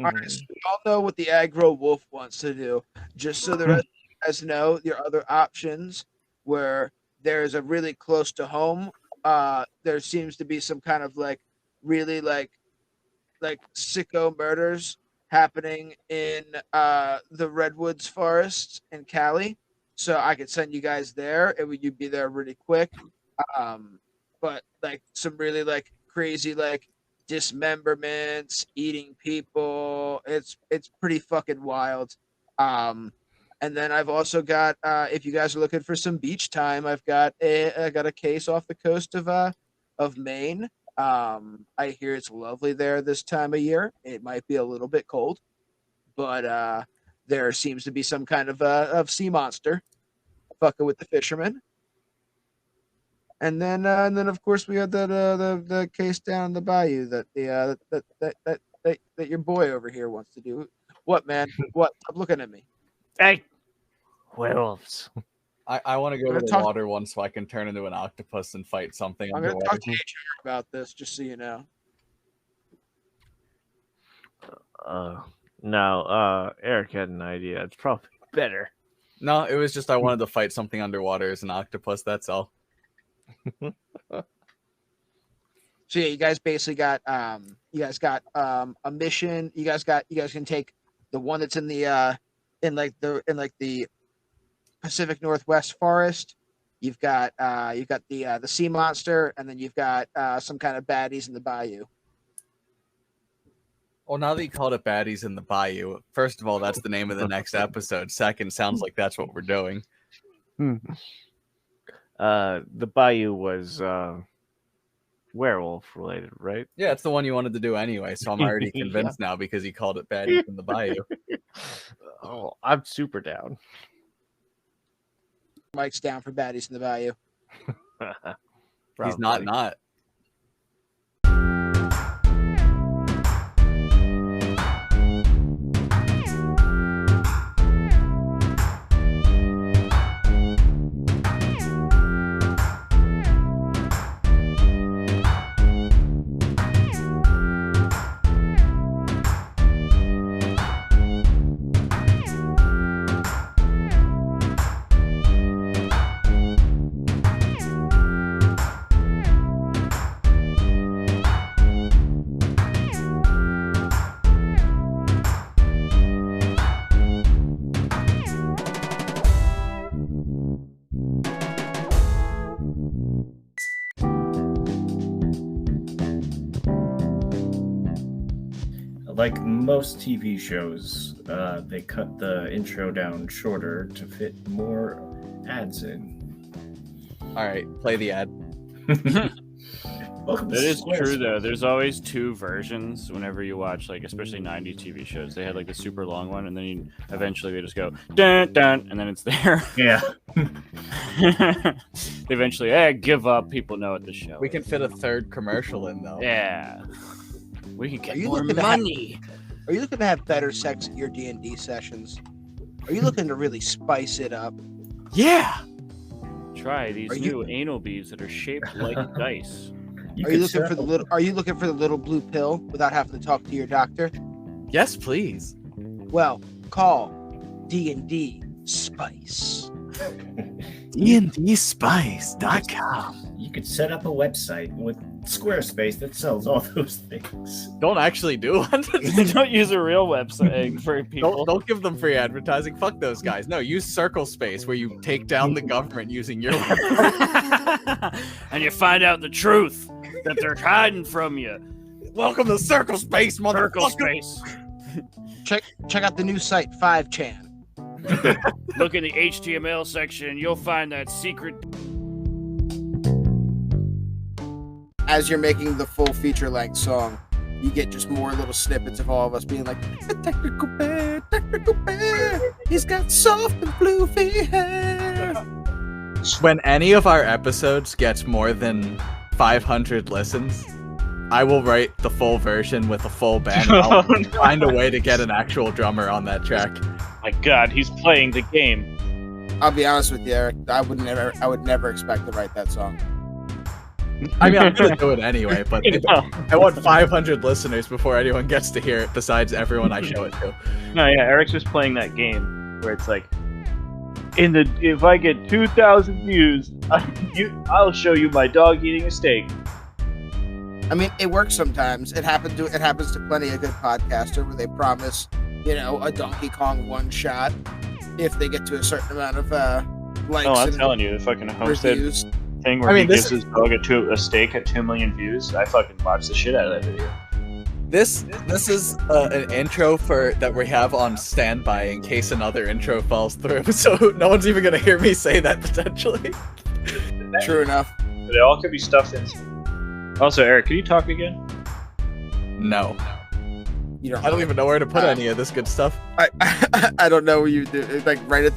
right, so we all know what the aggro wolf wants to do. Just so the rest of you guys know, your other options where there's a really close to home. There seems to be some kind of like really like sicko murders happening in the Redwoods Forest in Cali. So I could send you guys there. You'd be there really quick. But like some really like crazy like dismemberments, eating people. It's pretty fucking wild. And then I've also got if you guys are looking for some beach time, I got a case off the coast of Maine. I hear it's lovely there this time of year. It might be a little bit cold, but there seems to be some kind of sea monster fucking with the fishermen. And then of course we had the case down in the bayou that that your boy over here wants to do. What, man? What? Stop looking at me. Hey, werewolves. I want to go I'm to gonna the talk- water one so I can turn into an octopus and fight something I'm gonna underwater. talk to HR about this, just so you know. No, Eric had an idea. It's probably better. No, it was just I wanted to fight something underwater as an octopus. That's all. So yeah, you guys basically got a mission. You guys can take the one that's in the in the Pacific Northwest forest. You've got the sea monster, and then you've got some kind of baddies in the bayou. Well, now that you called it Baddies in the Bayou, first of all, that's the name of the next episode. Second, sounds like that's what we're doing. The bayou was werewolf related, right? Yeah, it's the one you wanted to do anyway, so I'm already convinced now because you called it Baddies in the Bayou. Oh, I'm super down. Mike's down for baddies in the bayou. He's not. Like most TV shows, they cut the intro down shorter to fit more ads in. All right, play the ad. Welcome to That is true, Squarespace. though. There's always two versions whenever you watch, like, especially 90s TV shows. They had, like, the super long one, and then eventually they just go, dun, dun, and then it's there. Yeah. They eventually, give up. People know what the show We is. can fit a third commercial in though. Yeah. We can Are get you more looking to have- money. Are you looking to have better sex at your D&D sessions? Are you looking to really spice it up? Yeah. Try these Are you- new anal beads that are shaped like dice. Are you could looking set for the up- little? Are you looking for the little blue pill without having to talk to your doctor? Yes, please. Well, call D&D Spice. DndSpice.com. You could set up a website with Squarespace that sells all those things. Don't actually do one. Don't use a real website for people. Don't give them free advertising. Fuck those guys. No, use Circle Space where you take down the government using your And you find out the truth that they're hiding from you. Welcome to Circle Space, Circle motherfucker. space. Check out the new site 5chan. Look in the HTML section. You'll find that secret. As you're making the full feature-length song, you get just more little snippets of all of us being like, "A technical bear, he's got soft and floofy hair." When any of our episodes gets more than 500 listens, I will write the full version with a full band. And I'll find a way to get an actual drummer on that track. My God, he's playing the game. I'll be honest with you, Eric. I would never expect to write that song. I mean, I'm gonna do it anyway, but I want 500 listeners before anyone gets to hear it. Besides everyone I show it to. No, yeah, Eric's just playing that game where it's like, if I get 2,000 views, I'll show you my dog eating a steak. I mean, it works sometimes. It happens to plenty of good podcaster where they promise, a Donkey Kong one shot if they get to a certain amount of likes No, I'm and telling you, the fucking hosted reviews. thing where I mean, he this gives his dog a steak at 2 million views. I fucking watched the shit out of that video. This is an intro that we have on standby in case another intro falls through. So no one's even gonna hear me say that potentially. True enough. But it all could be stuffed in. Also, Eric, can you talk again? No, You don't. I don't even know where to put any of this good stuff. I don't know where you do. Like right at the